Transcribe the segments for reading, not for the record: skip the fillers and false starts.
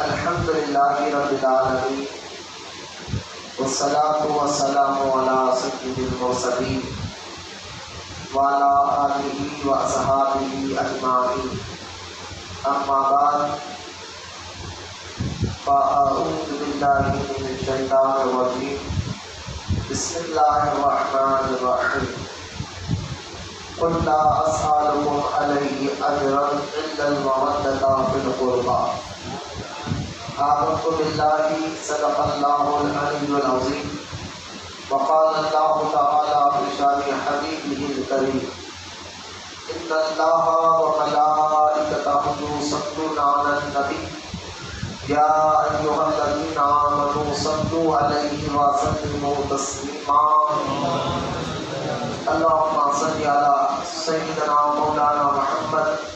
الحمد للہ رب العالمین والصلاة والسلام علی سید المرسلین وعلی آلہ واصحابہ اجمعین، اما بعد فاعوذ باللہ من الشیطان الرجیم، بسم اللہ الرحمن الرحیم۔ قل لا اسألکم علیہ اجرا الا المودۃ فی القربی۔ آمنت باللہ صدق اللہ العلی العظیم، وقال اللہ تعالی فی شان حبیبہ الکریم، ان اللہ وملائکتہ یصلون علی النبی یا ایھا الذین آمنوا صلوا علیہ وسلموا تسلیما۔ اللہم صل علی سیدنا مولانا محمد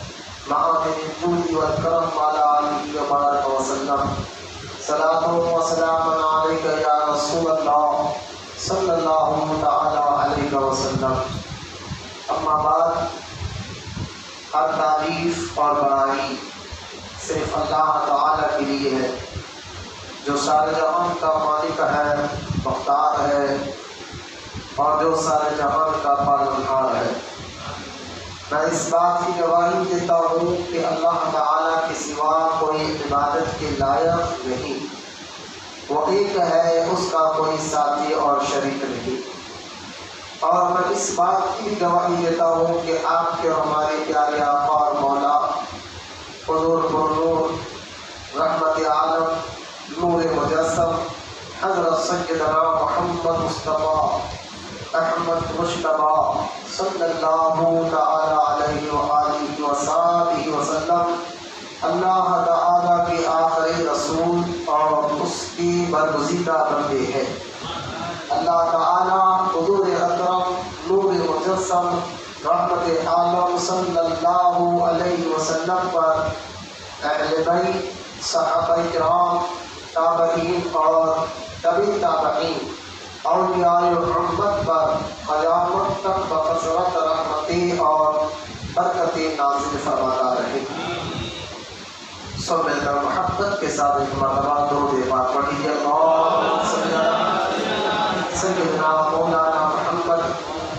معادن الجود والکرم وعلی آلہ وبارک وسلم۔ صلاۃ و سلام علیک یا رسول اللہ صلی اللہ تعالی علیہ وسلم۔ اما بعد، ہر تعریف اور بڑائی صرف اللہ تعالی کے لیے ہے، جو سارے جہان کا مالک ہے، مختار ہے، اور جو سارے جہان کا پالنہار ہے۔ میں اس بات کی گواہی دیتا ہوں کہ اللہ تعالیٰ کے سوا کوئی عبادت کے لائق نہیں، وہ ایک ہے، اس کا کوئی ساتھی اور شریک نہیں۔ اور میں اس بات کی گواہی دیتا ہوں کہ آپ کے ہمارے پیارے آقا اور مولا حضور پرنور رحمت عالم نور مجسم حضرت سیدنا محمد مصطفیٰ احمد مجتبیٰ صلی اللہ تعالی علیہ وآلہ وصحبہ وسلم اللہ تعالیٰ کے آخری رسول اور اس کی برگزیدہ بندے ہیں۔ اللہ تعالیٰ حضور اکرم نور مجسم رحمت عالم صلی اللہ علیہ وسلم پر، اہل بیت، صحابہ کرام، تابعین اور تبع تابعین، اولیاء محمد پر قیامت تک بکثرت رحمتیں اور برکتیں نازل فرماتا رہے۔ سب مل کر محبت کے ساتھ ایک مرتبہ درود پاک پڑھیے۔ اللہم صل علی سیدنا مولانا محمد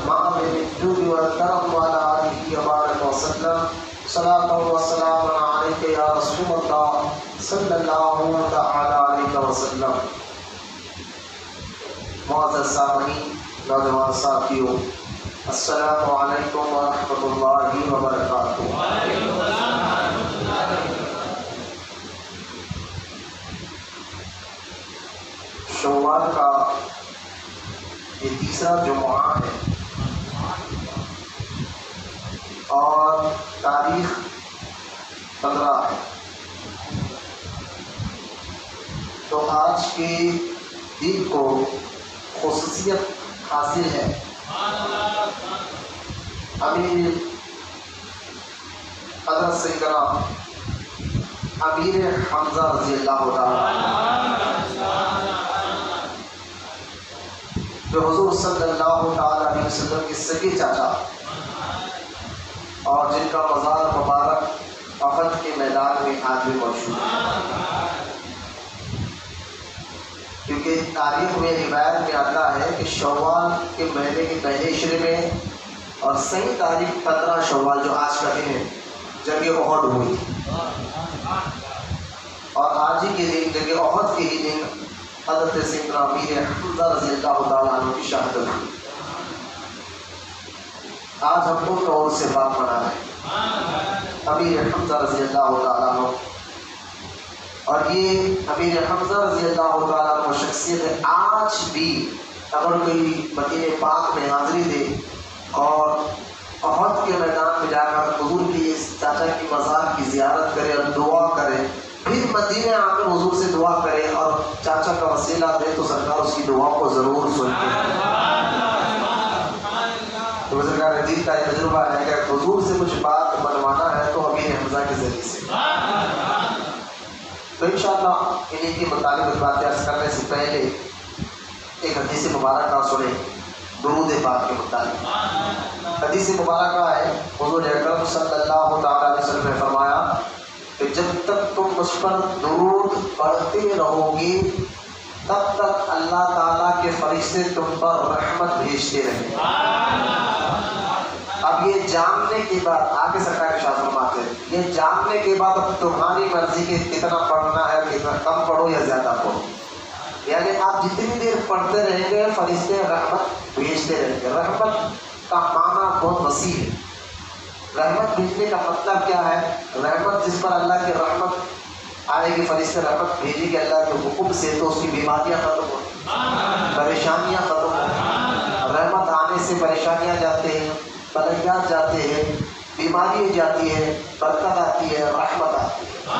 معادن الجود والکرم وعلی آلہ وبارک وسلم۔ صلاۃ و سلام علیک یا رسول اللہ صلی اللہ تعالی علیہ وسلم۔ معزز سامعین، نوجوان ساتھیوں، السلام علیکم ورحمۃ اللہ وبرکاتہ۔ شوال کا یہ تیسرا جمعہ ہے اور تاریخ 15 ہے، تو آج کے دن کو خصوصیت حاصل ہے۔ امیر حضرت سیدنا امیر حمزہ رضی اللہ تعالیٰ جو حضور صلی اللہ تعالیٰ علیہ وسلم کے سگے چاچا اور جن کا مزار مبارک احد کے میدان میں آج بھی موجود ہے، کیونکہ تاریخ میں روایت میں آتا ہے کہ شوال کے مہینے کے پہلے عشرے میں اور صحیح تاریخ 15 شوال جو آج کا دن ہے، جنگ احد ہوئی، اور آج ہی کے دن جنگ احد کے ہی دن حضرت سیدنا امیر حمزہ رضی اللہ تعالیٰ عنہ کی شہادت ہوئی۔ آج ہم ان اور سے بات منا رہے ہیں، امیر حمزہ رضی اللہ تعالیٰ عنہ۔ اور یہ امیر حمزہ رضی اللہ تعالیٰ عنہ شخصیت ہے، آج بھی اگر کوئی مدینہ پاک میں حاضری دے اور احد کے میدان میں جا کر حضور کی اس چاچا کی مزار کی زیارت کرے اور دعا کرے، پھر مدینہ آ کر حضور سے دعا کرے اور چاچا کا وسیلہ دے، تو سرکار اس کی دعا کو ضرور سنتے ہیں۔ تو سرکار دین کا یہ تجربہ ہے کہ حضور سے کچھ بات منوانا ہے تو امیر حمزہ کے ذریعے سے۔ تو انشاءاللہ انہیں کے متعلق باتیں عرض کرنے سے پہلے ایک حدیث مبارکہ سنیں درود پاک کے متعلق۔ حدیث مبارکہ ہے، حضور اکرم صلی اللہ تعالیٰ علیہ وسلم نے فرمایا کہ جب تک تم اس پر درود پڑھتے رہو گے تب تک اللہ تعالیٰ کے فرشتے تم پر رحمت بھیجتے رہیں گے۔ اب یہ جاننے کے بعد آگے سرکار کے شاہ فرماتے ہیں، یہ جاننے کے بعد اب تمہاری مرضی کے کتنا پڑھنا ہے، کتنا کم پڑھو یا زیادہ پڑھو، یعنی آپ جتنی دیر پڑھتے رہیں گے فرشتے رحمت بھیجتے رہیں گے۔ رحمت کا معنی بہت وسیع ہے۔ رحمت بھیجنے کا مطلب کیا ہے؟ رحمت جس پر اللہ کی رحمت آئے گی، فرشتے رحمت بھیجے گی اللہ کے حکم سے، تو اس کی بیماریاں ختم ہو، پریشانیاں ختم ہو۔ رحمت آنے سے پریشانیاں جاتے ہیں، بلائیات جاتے ہیں، بیماری جاتی ہے، برکت آتی ہے، رحمت آتی ہے۔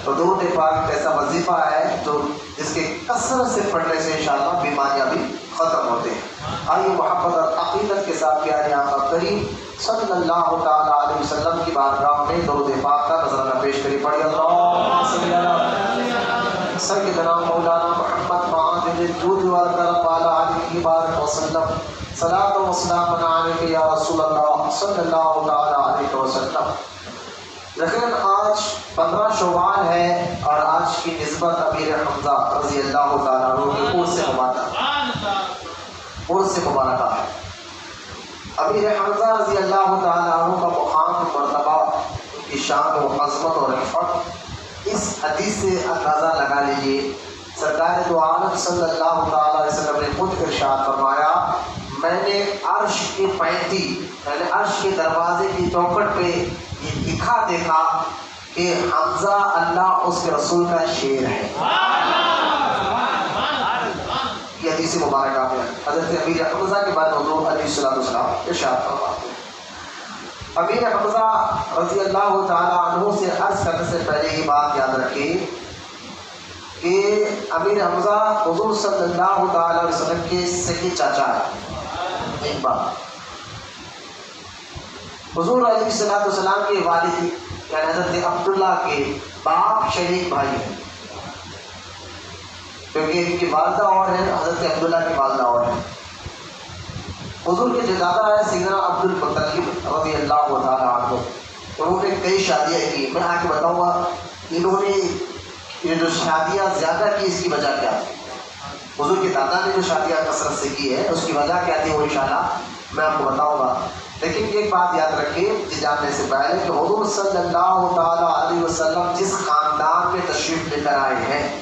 تو درود پاک ایک ایسا وظیفہ ہے جو جس کے کثرت سے پڑھنے سے انشاءاللہ بیماریاں بھی ختم ہوتے ہیں۔ آئیے محبت اور عقیدت کے ساتھ پیارے آقا کریم صلی اللہ تعالیٰ علیہ وسلم کی بارگاہ میں درود پاک کا نذرانہ پیش کری۔ پڑھی اللہم صلی علی سیدنا مولانا محمد معادن الجود والکرم وعلی آلہ بارک وسلم، صلاۃ و سلام علیک یا رسول اللہ صلی اللہ تعالیٰ علیہ وسلم۔ لیکن آج 15 شوال ہے اور آج کی نسبت امیر حمزہ رضی اللہ تعالیٰ عنہ کے عرس سے مبارکہ ہے۔ امیر حمزہ رضی اللہ تعالیٰ عنہ کا مقام مرتبہ، ان کی شان و عظمت اور رفعت اس حدیث سے اندازہ لگا لیجیے۔ سرکار دو عالم صلی اللہ تعالیٰ علیہ وسلم نے خود ارشاد فرمایا، میں نے عرش کی پینتی یعنی عرش کے دروازے کی چوکھٹ پہ یہ لکھا دیکھا کہ حمزہ اللہ اس کے رسول کا شیر ہے۔ یہ حدیث مبارکہ میں حضرت امیر حمزہ کے بارے میں حضور علیہ السلام ارشاد فرماتے ہیں۔ امیر حمزہ رضی اللہ تعالیٰ عنہ سے عرض کرنے سے پہلے یہ بات یاد رکھیں کہ امیر حمزہ حضور صلی اللہ تعالیٰ علیہ وسلم کے سگے چاچا ہے۔ ایک بات، حضور علیہ السلام کے والد یعنی حضرت عبداللہ کے باپ شریک بھائی ہیں، کیونکہ ان کی والدہ اور ہے، حضرت عبداللہ کی والدہ اور ہے۔ حضور کے جو دادا ہے سیدنا عبد المطلب رضی اللہ تعالیٰ عنہ، انہوں نے کئی شادیاں کی۔ میں آگے بتاؤں گا انہوں نے یہ جو شادیاں زیادہ کی اس کی وجہ کیا تھی۔ حضور کے دادا نے جو شادیاں کثرت سے کی ہے اس کی وجہ کیا تھی وہ انشاءاللہ میں آپ کو بتاؤں گا۔ لیکن ایک بات یاد رکھیں یہ جاننے سے پہلے کہ حضور صلی اللہ تعالیٰ علیہ وسلم جس خاندان میں تشریف لے کر آئے ہیں،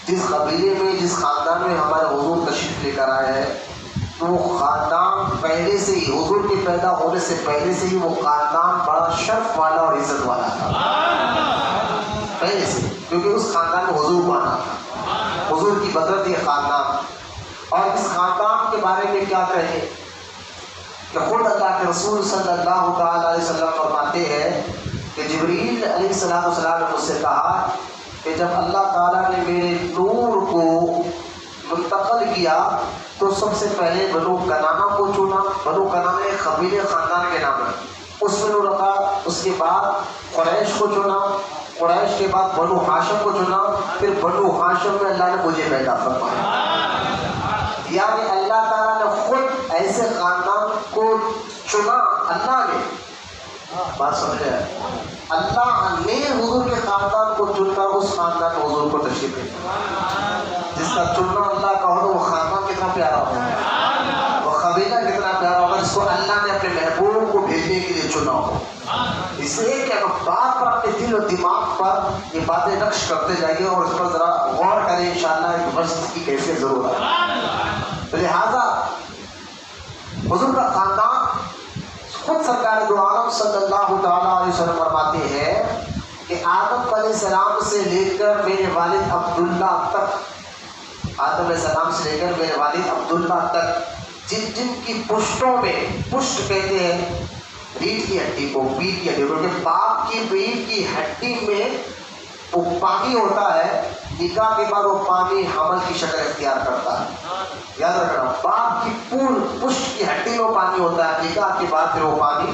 جس قبیلے میں جس خاندان میں ہمارے حضور تشریف لے کر آئے ہیں، تو وہ خاندان پہلے سے ہی حضور کے پیدا ہونے سے پہلے سے ہی وہ خاندان بڑا شرف والا اور عزت والا تھا پہلے سے، کیونکہ اس خاندان میں حضور کو آنا تھا، حضور کی بدرت یہ خاندان۔ اور اس خاندان کے بارے میں کیا کہیں کہ خود اللہ کے رسول صلی اللہ تعالیٰ علیہ وسلم فرماتے ہیں کہ جبریل علیہ السلام نے مجھ سے کہا کہ جب اللہ تعالیٰ نے میرے نور کو منتقل کیا تو سب سے پہلے بنو کنانہ کو چنا۔ بنو کنانہ ایک قبیلے خاندان کے نام ہے، اس میں نور رکھا۔ اس کے بعد قریش کو چنا، قریش کے بعد بنو ہاشم کو چنا، پھر بنو ہاشم میں اللہ نے مجھے پیدا فرمایا۔ یعنی اللہ تعالیٰ نے خود ایسے خاندان کو چنا، اللہ نے بات سمجھے، اللہ نے حضور کے خاندان کو چن کر اس خاندان میں حضور کو تشریف دیا۔ جس کا چننا اللہ کا ہو وہ خاندان کتنا پیارا ہوگا، وہ قبیلہ کتنا پیارا ہوگا جس کو اللہ نے اپنے محبوب کو بھیجنے کے لیے چنا ہو۔ اس لیے کہ بات پر اپنے دل و دماغ پر یہ باتیں نقش کرتے جائیے اور اس پر ذرا غور کریں، انشاءاللہ ایک وقت کی کیفیت ضرور ہے۔ تو لہٰذا حضور کا خاندان خود سرکار دو عالم صلی اللہ تعالیٰ علیہ وسلم فرماتے ہیں کہ آدم علیہ السلام سے لے کر میرے والد عبداللہ تک، آدم علیہ السلام سے لے کر میرے والد عبداللہ تک جن جن کی پشتوں میں، پشت کہتے ہیں ریڑھ کی ہڈی کو، پیٹ کی ہڈی کو، کیونکہ باپ کی پیٹ کی ہڈی میں وہ پانی ہوتا ہے، نکاح کے بعد وہ پانی حمل کی شکل اختیار کرتا ہے۔ یاد رکھنا، باپ کی پشت کی ہڈی میں پانی ہوتا ہے، نکاح کے بعد پھر وہ پانی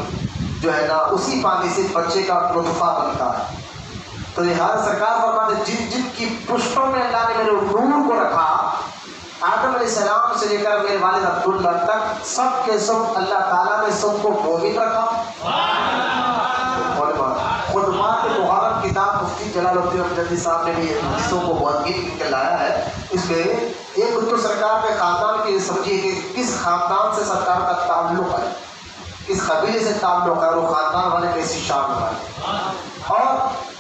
جو ہے نا اسی پانی سے بچے کا نطفہ بنتا ہے۔ تو لہٰذا سرکار فرماتے جن جن کی پشتوں میں اللہ نے میرے نور کو رکھا، آدم علیہ السلام سے لے کر میرے والد عبداللہ تک، سب کے سب اللہ تعالیٰ نے سب کو مومن رکھا۔ خدمات مغرب کی کتاب مفتی جلال الدین امجدی صاحب نے بھی حدیثوں کو بہت گن کے لایا ہے. اس میں ایک تو سرکار کے خاندان کی سمجھیے کہ کس خاندان سے سرکار کا تعلق ہے, کس قبیلے سے تعلق ہے, اور وہ خاندان والے کیسی شان والے. اور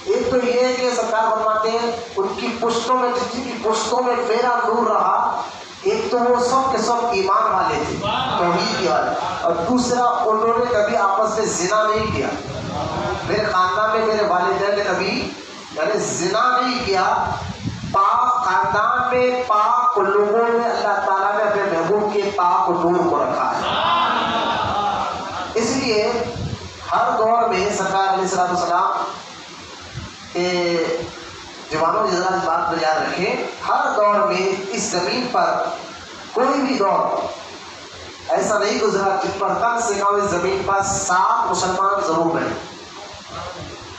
ایک تو یہ ہے کہ سرکار فرماتے ہیں ان کی پشتوں میں, جن کی پشتوں میں میرا نور رہا, ایک تو وہ سب کے سب ایمان والے تھے, توحید والے, اور دوسرا انہوں نے کبھی آپس میں زنا نہیں کیا. میرے خاندان میں میرے والدین نے کبھی یعنی زنا نہیں کیا. پاک خاندان میں پاک لوگوں میں اللہ تعالیٰ نے اپنے محبوب کے پاک نور کو رکھا ہے. اس لیے ہر دور میں سرکار علیہ السلام کے جوانوں ذرا اس بات کو یاد رکھیں, ہر دور میں اس زمین پر کوئی بھی دور ایسا نہیں گزرا جن پر کم سے کم اس زمین پر 7 مسلمان ضرور رہے.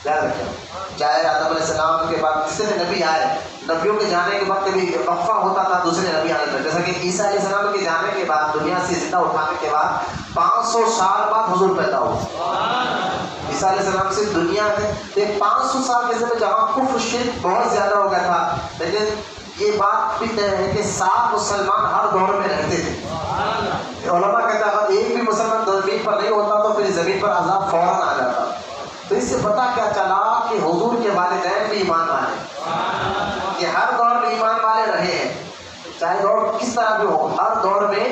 یاد رکھیں, چاہے آدم علیہ السلام کے بعد دوسرے نبی آئے, نبیوں کے جانے کے وقت بھی وقفہ ہوتا تھا دوسرے نبی آنے پر. جیسا کہ عیسیٰ علیہ السلام کے جانے کے بعد دنیا سے زندہ اٹھانے کے بعد 500 سال بعد حضور پیدا ہوا. عیسیٰ علیہ السلام سے دنیا میں 500 سال کے زمین جہاں کفر شرک بہت زیادہ ہو گیا تھا, لیکن یہ بات بھی طے ہے کہ 7 مسلمان ہر دور میں رہتے تھے. علماء کہتا ہے اگر ایک بھی مسلمان زمین پر نہیں ہوتا تو پھر زمین پر عذاب فوراً آ جاتا. تو اس سے پتہ کیا چلا کہ حضور کے والدین بھی ایمان والے, کہ ہر دور میں ایمان والے رہے ہیں, چاہے دور کس طرح بھی ہو, ہر دور میں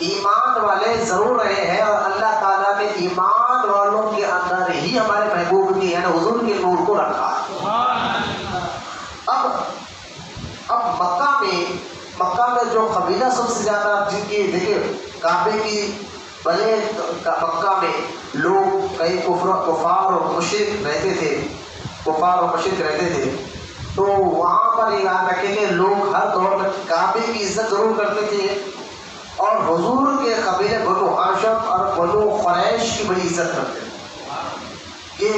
ایمان والے ضرور رہے ہیں. اور اللہ تعالیٰ نے ایمان والوں کے اندر ہی ہمارے محبوب کی یعنی حضور کے نور کو رکھا. اب مکہ میں جو قبیلہ سب سے زیادہ جن کی دیکھیں کعبے کی بھلے مکہ میں لوگ کئی کفار اور مشرک رہتے تھے, تو وہاں پر یہ یاد رکھیں کہ لوگ ہر دور میں کعبے کی عزت ضرور کرتے تھے, اور حضور کے قبیلے بنو ہاشم اور بنو قریش کی بڑی عزت کرتے تھے.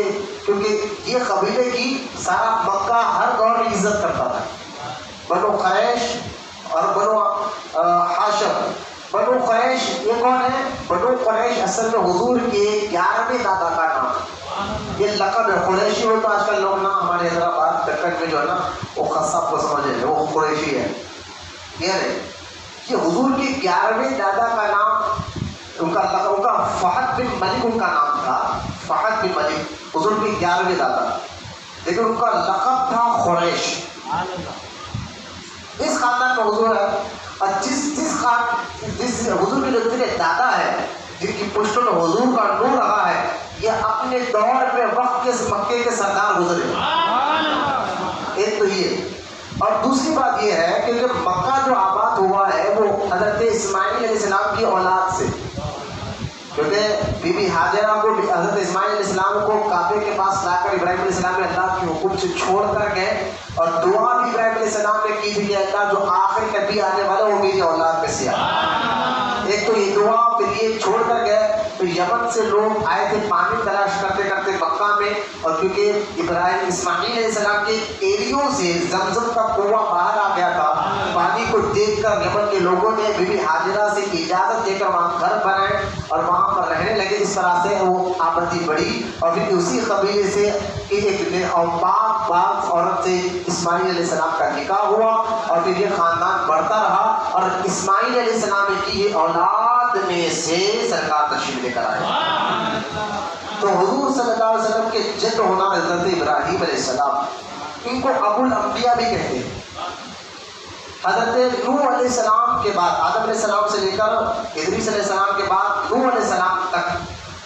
کیونکہ یہ قبیلے کی سارا مکہ ہر دور میں عزت کرتا تھا. بنو قریش اور بنو ہاشم. بنو قریش یہ کون ہے؟ بنو قریش اصل میں حضور کے 11ویں دادا کا نام, یہ لقب ہے. قریشی ہو تو آج کل لوگ نا ہمارے حیدرآباد دکن میں جو ہے نا وہ قصاب کو سمجھے ہیں وہ قریشی ہے. یہ حضور کے 11ویں دادا کا نام, ان کا لقب, ان کا فہد بن ملک ان کا نام تھا. فہد بن ملک حضور کے 11ویں دادا, لیکن ان کا لقب تھا قریش. اس خاندان میں حضور ہے, اور جس حضور کے جو دادا ہے, جن کی پشتوں میں حضور کا نور رہا ہے, یہ اپنے دور میں وقت کے مکے کے سردار گزرے. ایک تو یہ, اور دوسری بات یہ ہے کہ جب مکہ جو آباد ہوا ہے وہ حضرت اسماعیل علیہ السلام کی اولاد سے, کیونکہ بی بی ہاجرہ کو حضرت اسماعیل علیہ السلام کو کعبے کے پاس لا کر ابراہیم علیہ السلام نے اللہ کے حکم سے چھوڑ کر گئے, اور دعا بھی ابراہیم علیہ السلام نے کی تھی کہ اللہ جو آخر نبی آنے والا وہ میری اولاد میں سے آئے. ایک تو یہ دعا, پھر یہ چھوڑ کر گئے. تو یمن سے لوگ آئے تھے پانی تلاش کرتے کرتے مکہ میں, اور کیونکہ ابراہیم اسماعیل علیہ السلام کے ایریوں سے زمزم کا کنواں باہر آ گیا تھا, پانی کو دیکھ کر یمن کے لوگوں نے بی بی ہاجرہ سے اجازت دے کر وہاں گھر بنائے اور وہاں پر رہنے لگے. اس طرح سے وہ آبادی بڑھی, اور پھر اسی قبیلے سے ایک پاک عورت سے اسماعیل علیہ السلام کا نکاح ہوا, اور پھر یہ خاندان بڑھتا رہا, اور اسماعیل علیہ السلام کی یہ اولاد میں سے سرکار تشریف لے کر آئے. تو حضور صلی اللہ علیہ وسلم کے جد ہونا حضرت ابراہیم علیہ السلام, ان کو ابو الانبیاء بھی کہتے ہیں. حضرت نوح علیہ السلام کے بعد, آدم علیہ السلام سے لے کر ادریس علیہ السلام کے بعد نوح علیہ السلام تک,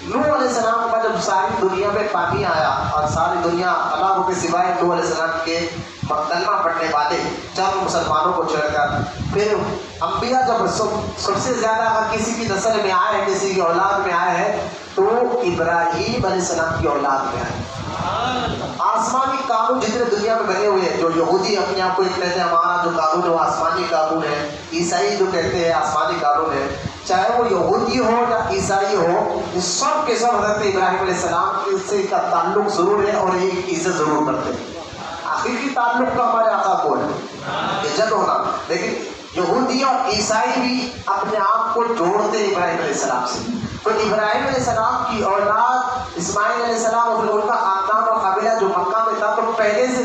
نوح علیہ السلام کے بعد جب ساری دنیا میں پانی آیا اور ساری دنیا اللہ کے سوائے نوح علیہ السلام کے کلمہ پڑھنے والے چند مسلمانوں کو چھوڑ کر, پھر انبیاء جب سب سے زیادہ اگر کسی کی نسل میں آئے ہیں, کسی کی اولاد میں آئے ہیں, تو ابراہیم علیہ السلام کی اولاد میں آئے. آسمانی قانون جتنے دنیا میں بنے ہوئے ہیں, جو یہودی اپنے آپ کو کہتے ہیں ہمارا جو قانون ہے وہ آسمانی قانون ہے, عیسائی جو کہتے ہیں آسمانی قانون ہے, چاہے وہ یہودی ہو یا عیسائی ہو, یہ سب کے سب حضرت ابراہیم علیہ السلام سے کا تعلق ضرور ہے اور ایک عزت ضرور کرتے ہیں. حقیقی تعلق کا ہمارے آقا کو ہے عزت ہونا, لیکن یہودی اور عیسائی بھی اپنے آپ کو جوڑتے ہیں ابراہیم علیہ السلام سے. تو ابراہیم علیہ السلام کی اولاد اسماعیل علیہ السلام اور ان کا خاندان اور قبیلہ جو مکہ میں تھا, تو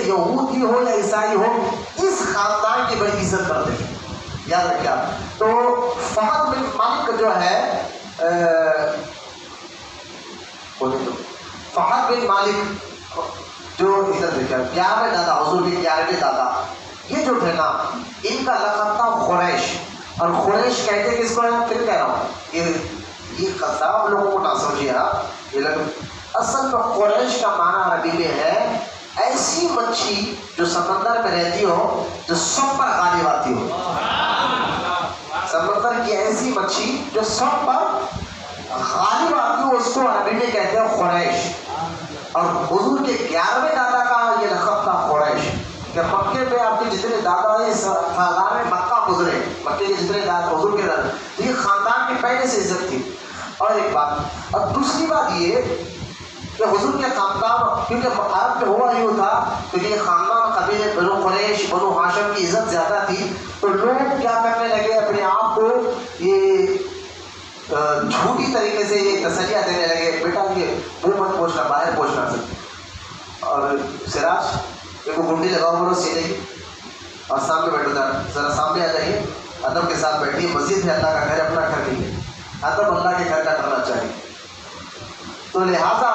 یہودی ہو یا عیسائی ہو اس خاندان کی بڑی عزت کرتے ہیں، یاد رکھیے آپ۔ تو فہد بن مالک جو ہے فہد بن مالک جو ادھر دیکھا 11ویں دادا، حضور کے 11ویں دادا، یہ جو تھے نا ان کا لقب تھا قریش، اور قریش کہتے کس کو ہے؟ پھر کہہ رہا ہوں یہ خطاب لوگوں کو نہ سمجھیے آپ، یہ لوگ اصل میں قریش کا معنی عربی میں ہے ایسی مچھی جو سمندر میں رہتی ہو جو سب پر غالب آتی ہو، سمندر کی ایسی مچھی جو سب پر غالب آتی ہو اس کو عربی میں کہتے ہیں قریش۔ اور حضور کے 11ویں دادا کا یہ لقب تھا قریش، کہ مکے میں آپ کے جتنے دادا ہیں خاندان میں مکہ گزرے، مکے کے جتنے دادا حضور کے دادا، تو یہ خاندان کی پہلے سے عزت تھی۔ اور ایک بات، اور دوسری بات یہ کہ حضور کے خاندان، کیونکہ عرب میں ہوا یوں تھا کیونکہ یہ خاندان قبیلے بنو قریش بنو ہاشم کی عزت زیادہ تھی، تو لوگ کیا کرنے لگے اپنے آپ کو یہ جھوٹی طریقے سے یہ تسلیاں دینے لگے، بیٹا یہ منہ مت پوچھنا، باہر پوچھنا سے، اور سراج ایک گنڈی لگاؤ بولو سینے کی، اور سامنے بیٹھو، ذرا سامنے آ جائیے، ادب کے ساتھ بیٹھیے، مسجد ہے اللہ کا گھر، اپنا گھر نہیں ہے، ادب اللہ کے گھر کا کرنا چاہیے۔ تو لہٰذا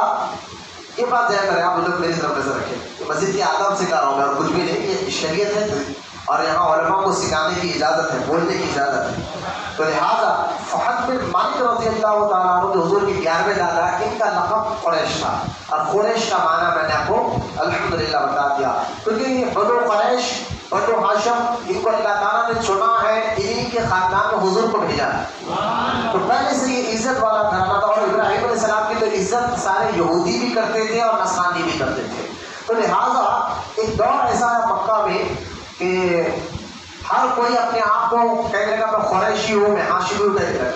یہ بات ذہن کریں آپ لوگ، میری طرف نظر رکھیں، مسجد کی آداب سکھا رہا ہوں میں اور کچھ بھی نہیں، یہ شریعت ہے اور یہاں علماء کو سکھانے کی اجازت ہے، بولنے کی اجازت ہے۔ تو لہٰذا فہد بن مالک رضی اللہ تعالیٰ عنہ جو حضور کے 11ویں دادا، ان کا لقب قریش تھا، اور قریش کا معنی میں نے آپ کو الحمدللہ بتا دیا، کیونکہ یہ بنو قریش بنو ہاشم ان کو اللہ تعالیٰ نے چنا ہے، انہیں کے خاندان میں حضور کو بھیجا ہے، تو پہلے سے یہ عزت والا گھرانہ تھا۔ اور ابراہیم علیہ السلام کی تو عزت سارے یہودی بھی کرتے تھے اور نصرانی بھی کرتے تھے، تو لہٰذا ایک دور ایسا ہے مکہ میں کہ ہر کوئی اپنے آپ کو کہنے لگا میں قریشی ہوں، میں ہاشمی ہوں کہنے لگا،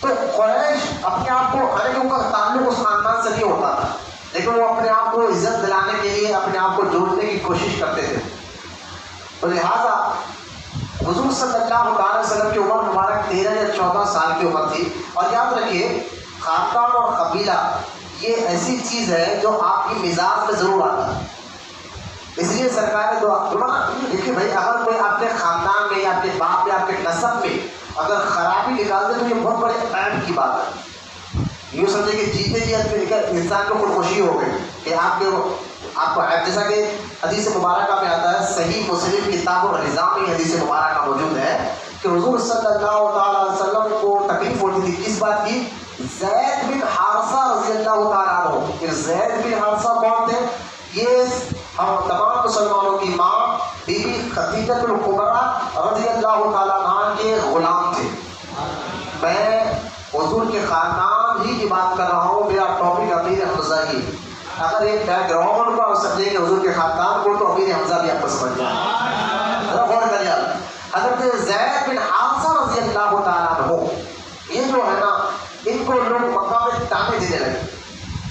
تو قریش اپنے آپ کو، حالانکہ ان کا تعلق اس خاندان سے نہیں ہوتا تھا، لیکن وہ اپنے آپ کو عزت دلانے کے لیے اپنے آپ کو جوڑنے کی کوشش کرتے تھے۔ تو لہٰذا حضور صلی اللہ علیہ وسلم کی عمر مبارک 13 یا 14 سال کی عمر تھی، اور یاد رکھیے خاندان اور قبیلہ یہ ایسی چیز ہے جو آپ کی مزاج میں ضرور آتا ہے، اس لیے سرکار نے دعا دیکھیے بھائی، اگر کوئی آپ کے خاندان میں یا آپ کے باپ یا آپ کے نسب میں اگر خرابی نکال دے تو یہ بہت بڑے عیب کی بات ہے، یوں سمجھے کہ جیتے جی انسان کو خودکشی ہو گئی کہ آپ کو عیب، جیسا کہ حدیث مبارکہ میں آتا ہے، صحیح مسلم کتاب النظام میں حدیث مبارکہ موجود ہے کہ حضور صلی اللہ تعالیٰ علیہ وسلم کو تکلیف ہوتی تھی کس بات کی؟ زید بن حارثہ رضی اللہ تعالیٰ عنہ، کہ زید بن حارثہ کون تھے؟ یہ ہم تمام مسلمانوں کی ماں بی بی خدیجہ الکبریٰ رضی اللہ تعالیٰ عنہ کے غلام تھے۔ میں حضور کے خاندان ہی کی بات کر رہا ہوں، میرا ٹاپک امیر حمزہ ہی، اگر ایک بیک گراؤنڈ کو سمجھیں کہ حضور کے خاندان کو تو امیر حمزہ بھی آپ کو سمجھ جائے، ذرا غور کریے۔ حضرت زید بن حارثہ رضی اللہ تعالیٰ عنہ، یہ جو ہے نا ان کو لوگ مکہ میں تانے دینے لگے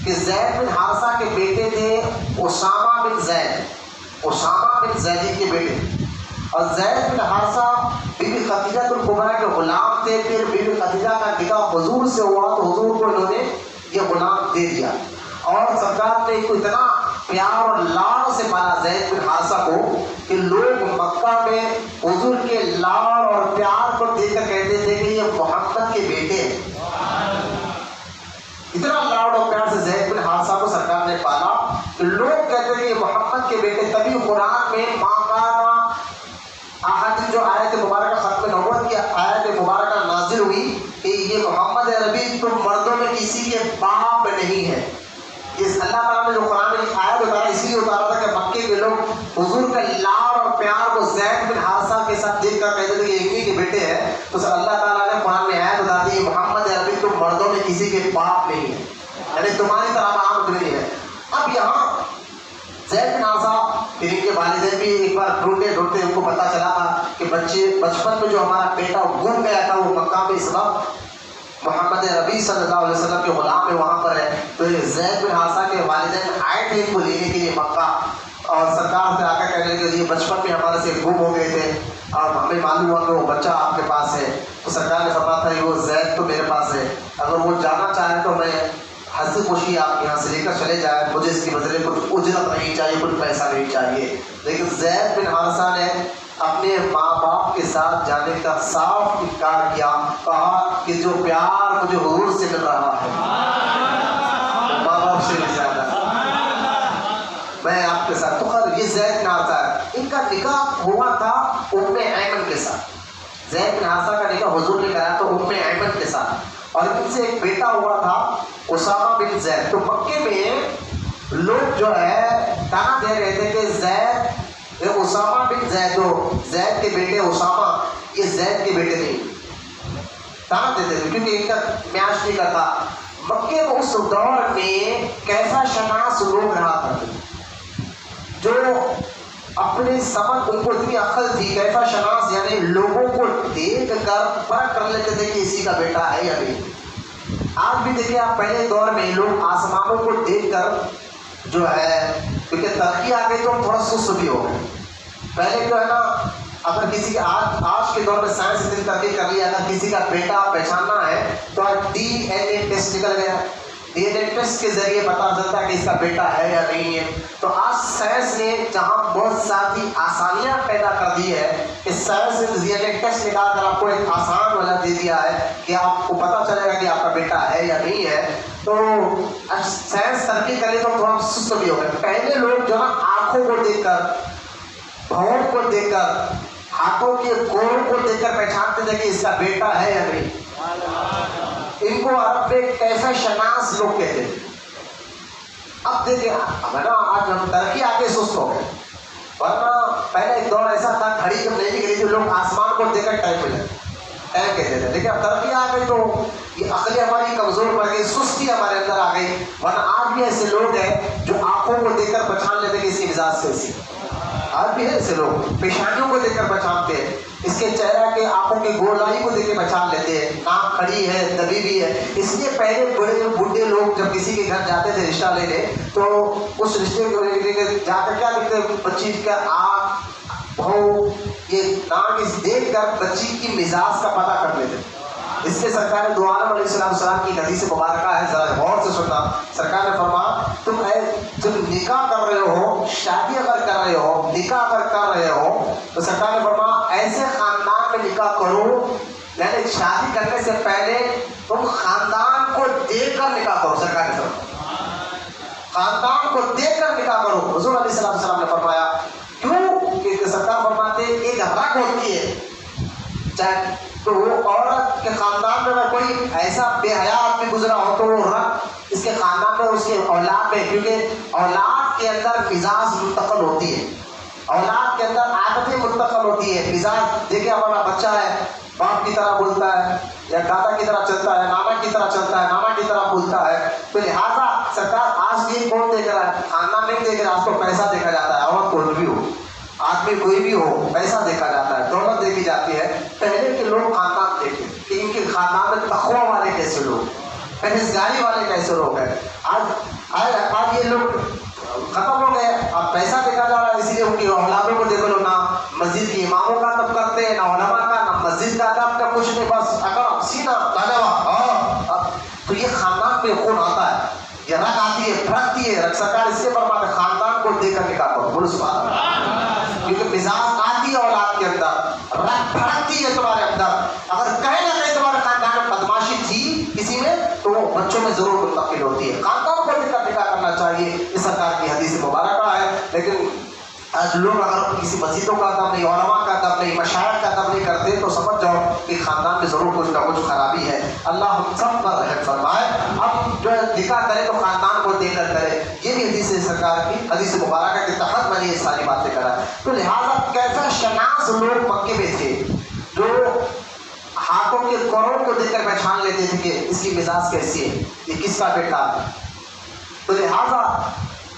کہ زید بن حارثہ کے بیٹے تھے اسامہ بن زید، اسامہ بن زید کے بیٹے، اور زید بن حارثہ بی بی خدیجہ الکبریٰ کے غلام تھے، پھر بی بی خدیجہ کا نکاح حضور سے ہوا تو حضور کو انہوں نے یہ غلام دے دیا، اور سرکار نے کو اتنا پیار اور لاڑ سے پالا زید بن حارثہ کو کہ لوگ مکہ میں حضور کے لاڑ اور پیار کو دیکھ کر کہتے تھے کہ یہ محمد کے بیٹے ہیں، اتنا لاڑ اور پیار سے زید بن حارثہ کو سرکار نے پالا کہ لوگ کہتے ہیں یہ محمد کے بیٹے۔ تبھی قرآن میں ماکانا آیت جو آیت مبارکہ ختم نبوت کی آیت مبارکہ نازل ہوئی کہ یہ محمد عربی تم مردوں میں کسی کے باپ نہیں ہے، اس اللہ تعالیٰ نے جو قرآن میں آیت اتارا اس لیے اتارا تھا کہ مکے کے لوگ حضور کا لاڑ اور پیار کو زید بن حارثہ کے ساتھ دیکھ کر کہتے تھے کہ ایک ہی کے بیٹے ہیں، تو اللہ تعالیٰ نے قرآن میں آیت اتار دی محمد عربی تم مردوں میں کسی کے باپ نہیں ہے، یعنی تمہاری طرح عام نہیں ہے۔ اب یہاں زید بن حارثہ پھر ان کے والدین بھی ایک بار ڈھونڈتے ڈھونڈتے ان کو پتہ چلا تھا کہ بچپن میں جو ہمارا بیٹا گم گیا تھا وہ مکہ میں اس وقت محمد ربی صلی اللہ علیہ وسلم کے غلام میں وہاں پر ہے، تو زید بن حارثہ کے والدین آئے تھے ان کو لینے کے لیے مکہ، اور سرکار سے آ کر کہنے لگے یہ بچپن میں ہمارے سے گم ہو گئے تھے اور ہمیں معلوم ہوا کہ وہ بچہ آپ کے پاس ہے، تو سرکار نے فرمایا تھا وہ زید تو میرے پاس ہے، اگر وہ جانا چاہیں تو میں ہنسی خوشی آپ یہاں سے لے کر چلے جائیں، مجھے اس کی بدلے کچھ اجرت نہیں چاہیے، کچھ پیسہ نہیں چاہیے. لیکن زید بن حارثہ نے اپنے ماں باپ کے ساتھ جانے کا صاف انکار کیا، کہا کہ جو پیار مجھے حضور سے مل رہا ہے ماں باپ سے بھی زیادہ میں آپ کے ساتھ. تو خیر یہ زید بن حارثہ ہے، ان کا نکاح ہوا تھا ام ایمن کے ساتھ. زید بن حارثہ کا نکاح حضور نے کرایا تو ام ایمن کے ساتھ، اور ان سے ایک بیٹا ہوا تھا اسامہ بن زید. تو مکے میں لوگ جو ہے کہاں دے رہے تھے کہ زید اسامہ بن زید، زید کے بیٹے اسامہ یہ زید کے بیٹے نہیں کہاں دیتے تھے کیونکہ ان کا میاش نہیں کرتا. مکے میں اس دور میں کیسا شناس لوگ رہا کرتے جو اپنے سمجھ، ان کو اتنی عقل تھی، کیفا شناس یعنی لوگوں کو دیکھ کر فرق کر لیتے تھے کہ اسی کا بیٹا ہے یا نہیں. آج بھی دیکھیں آپ، پہلے دور میں لوگ آسمانوں کو دیکھ کر جو ہے، کیونکہ ترقی آ گئی تو ہم تھوڑا سست بھی ہو گئے. پہلے جو ہے نا، اگر کسی کے آج کے دور میں سائنس اتنی ترقی کر لی ہے، اگر کسی کا بیٹا پہچاننا ہے تو DNA ٹیسٹ نکل گیا. DNA ٹیسٹ کے ذریعے پتا چلتا ہے کہ اس کا بیٹا ہے یا نہیں ہے. تو آج سائنس نے جہاں بہت ساری آسانیاں پیدا کر دی ہے کہ سائنس نے DNA ٹیسٹ نکال کر آپ کو ایک آسان والا دے دیا ہے کہ آپ کو پتا چلے گا کہ آپ کا بیٹا ہے یا نہیں ہے. تو سائنس ترقی کرے تو تھوڑا سست بھی ہو گئے. پہلے لوگ جو نا آنکھوں کو دیکھ کر، بھون کو دیکھ کر، ہاتھوں کے گوڑوں کو دیکھ کر پہچانتے تھے کہ اس کا بیٹا ہے یا نہیں. ان کو عرب میں کیسا شناس لوگ کہتے ہیں. اب دیکھیں آج ہم ترقی آگے سست ہو گئے، ورنہ پہلے ایک دور ایسا تھا گھڑی جب نہیں نکلی تھی لوگ آسمان کو دیکھ کر ٹائم کہتے تھے. لیکن اب ترقی آ گئی تو یہ عقلیں ہماری کمزور پڑ گئی، سستی ہمارے اندر آ گئی. ورنہ آج بھی ایسے لوگ ہیں جو آنکھوں کو دیکھ کر پہچان لیتے کہ اس کی مزاج سے اسی. آج بھی ہے ایسے لوگ پیشانیوں کو دیکھ کر پہچانتے ہیں، اس کے چہرہ کے آنکھوں کی گولائی کو دیکھ کے پہچان لیتے ہیں، ناک کھڑی ہے، دبی بھی ہے. اس لیے پہلے بڑے بوڑھے لوگ جب کسی کے گھر جاتے تھے رشتہ لینے تو اس رشتے کو لے کے جا کر کیا دیکھتے، بچی کا آنکھ، بھو، یہ ناک اس دیکھ کر بچی کی مزاج کا پتہ کر لیتے. اس لیے سرکار دو عالم علیہ السلام کی حدیث مبارکہ ہے، ذرا غور سے سننا. سرکار نے فرمایا تم نکاح کر رہے ہو، شادی اگر کر رہے ہو، نکاح اگر کر رہے ہو تو سرکار نے فرمایا ایسے خاندان میں نکاح کرو، یعنی شادی کرنے سے پہلے تم خاندان کو دیکھ کر نکاح کرو. سرکار نے فرمایا خاندان کو دیکھ کر نکاح کرو. حضور علیہ السلام نے فرمایا کیوں؟ کہ سرکار فرماتے ایک رگ ہوتی ہے، چاہے تو وہ عورت کے خاندان میں اگر کوئی ایسا بے حیا آدمی گزرا ہو تو وہ رگ اس کے خاندان میں، اس کے اولاد میں، کیونکہ اولاد کے اندر مزاج منتقل ہوتی ہے، اولاد کے اندر عادتیں منتقل ہوتی ہے. مزاج دیکھیں ہمارا بچہ ہے، باپ کی طرح بولتا ہے یا دادا کی طرح چلتا ہے، نانا کی طرح چلتا ہے، نانا کی طرح بولتا ہے. تو لہٰذا سرکار آج یہ کون دیکھ رہا ہے؟ خاندان نہیں دیکھ رہا، آج تو پیسہ دیکھا جاتا ہے. عورت کوئی بھی ہو، آدمی کوئی بھی ہو، پیسہ دیکھا جاتا ہے، دولت دیکھی جاتی ہے. پہلے کے لوگ خاندان دیکھتے کہ ان کے خاندان میں تقویٰ والے کیسے لوگ، پرہیزگاری والے کیسے لوگ ہیں. آج یہ لوگ ختم ہو گئے. اب پیسہ دیکھا جا رہا ہے، اسی لیے ان کی اولادوں کو دیکھ لو، نہ مسجد کے اماموں کا ادب کرتے ہیں، نہ علماء کا، نہ مسجد کا ادب کا، کچھ نہیں، بس اگر سینہ لاجواب. تو یہ خاندان پہ خون آتا ہے، یہ رگ آتی ہے، پھڑکتی ہے. سرکار اس سے فرماتے خاندان کو دیکھ کر نکاح کرو. بولو سبحان اللہ. کیونکہ مزاج آتی ہے اولاد کے اندر، رگ پھڑکتی ہے تمہارے اندر. اگر کہیں نہ کہیں تمہارے خاندان میں بدماشی تھی کسی میں تو وہ بچوں میں ضرور منتقل ہوتی ہے. خاندان کو دیکھ کر نکاح کرنا چاہیے، یہ سرکار کی حدیث مبارکہ ہے. لیکن آج لوگ اگر کسی مسجدوں کا ادب نہیں، علماء کا ادب نہیں، مشائخ کا ادب نہیں کرتے تو سمجھ جاؤ کہ خاندان میں ضرور کچھ نہ کچھ خرابی ہے. اللہ ہم سب پر رحم فرمائے. اب جو نکاح کرے تو خاندان کو دیکھ کر کرے. یہ بھی حدیث سرکار کی حدیث مبارکہ کے تحت میں نے یہ ساری باتیں کرا. تو لہٰذا کیسا شناس لوگ مکے میں تھے جو ہاتھوں کے کوڑوں کو دیکھ کر پہچان لیتے تھے کہ اس کی مزاج کیسی ہے، یہ کس کا بیٹا ہے. تو لہٰذا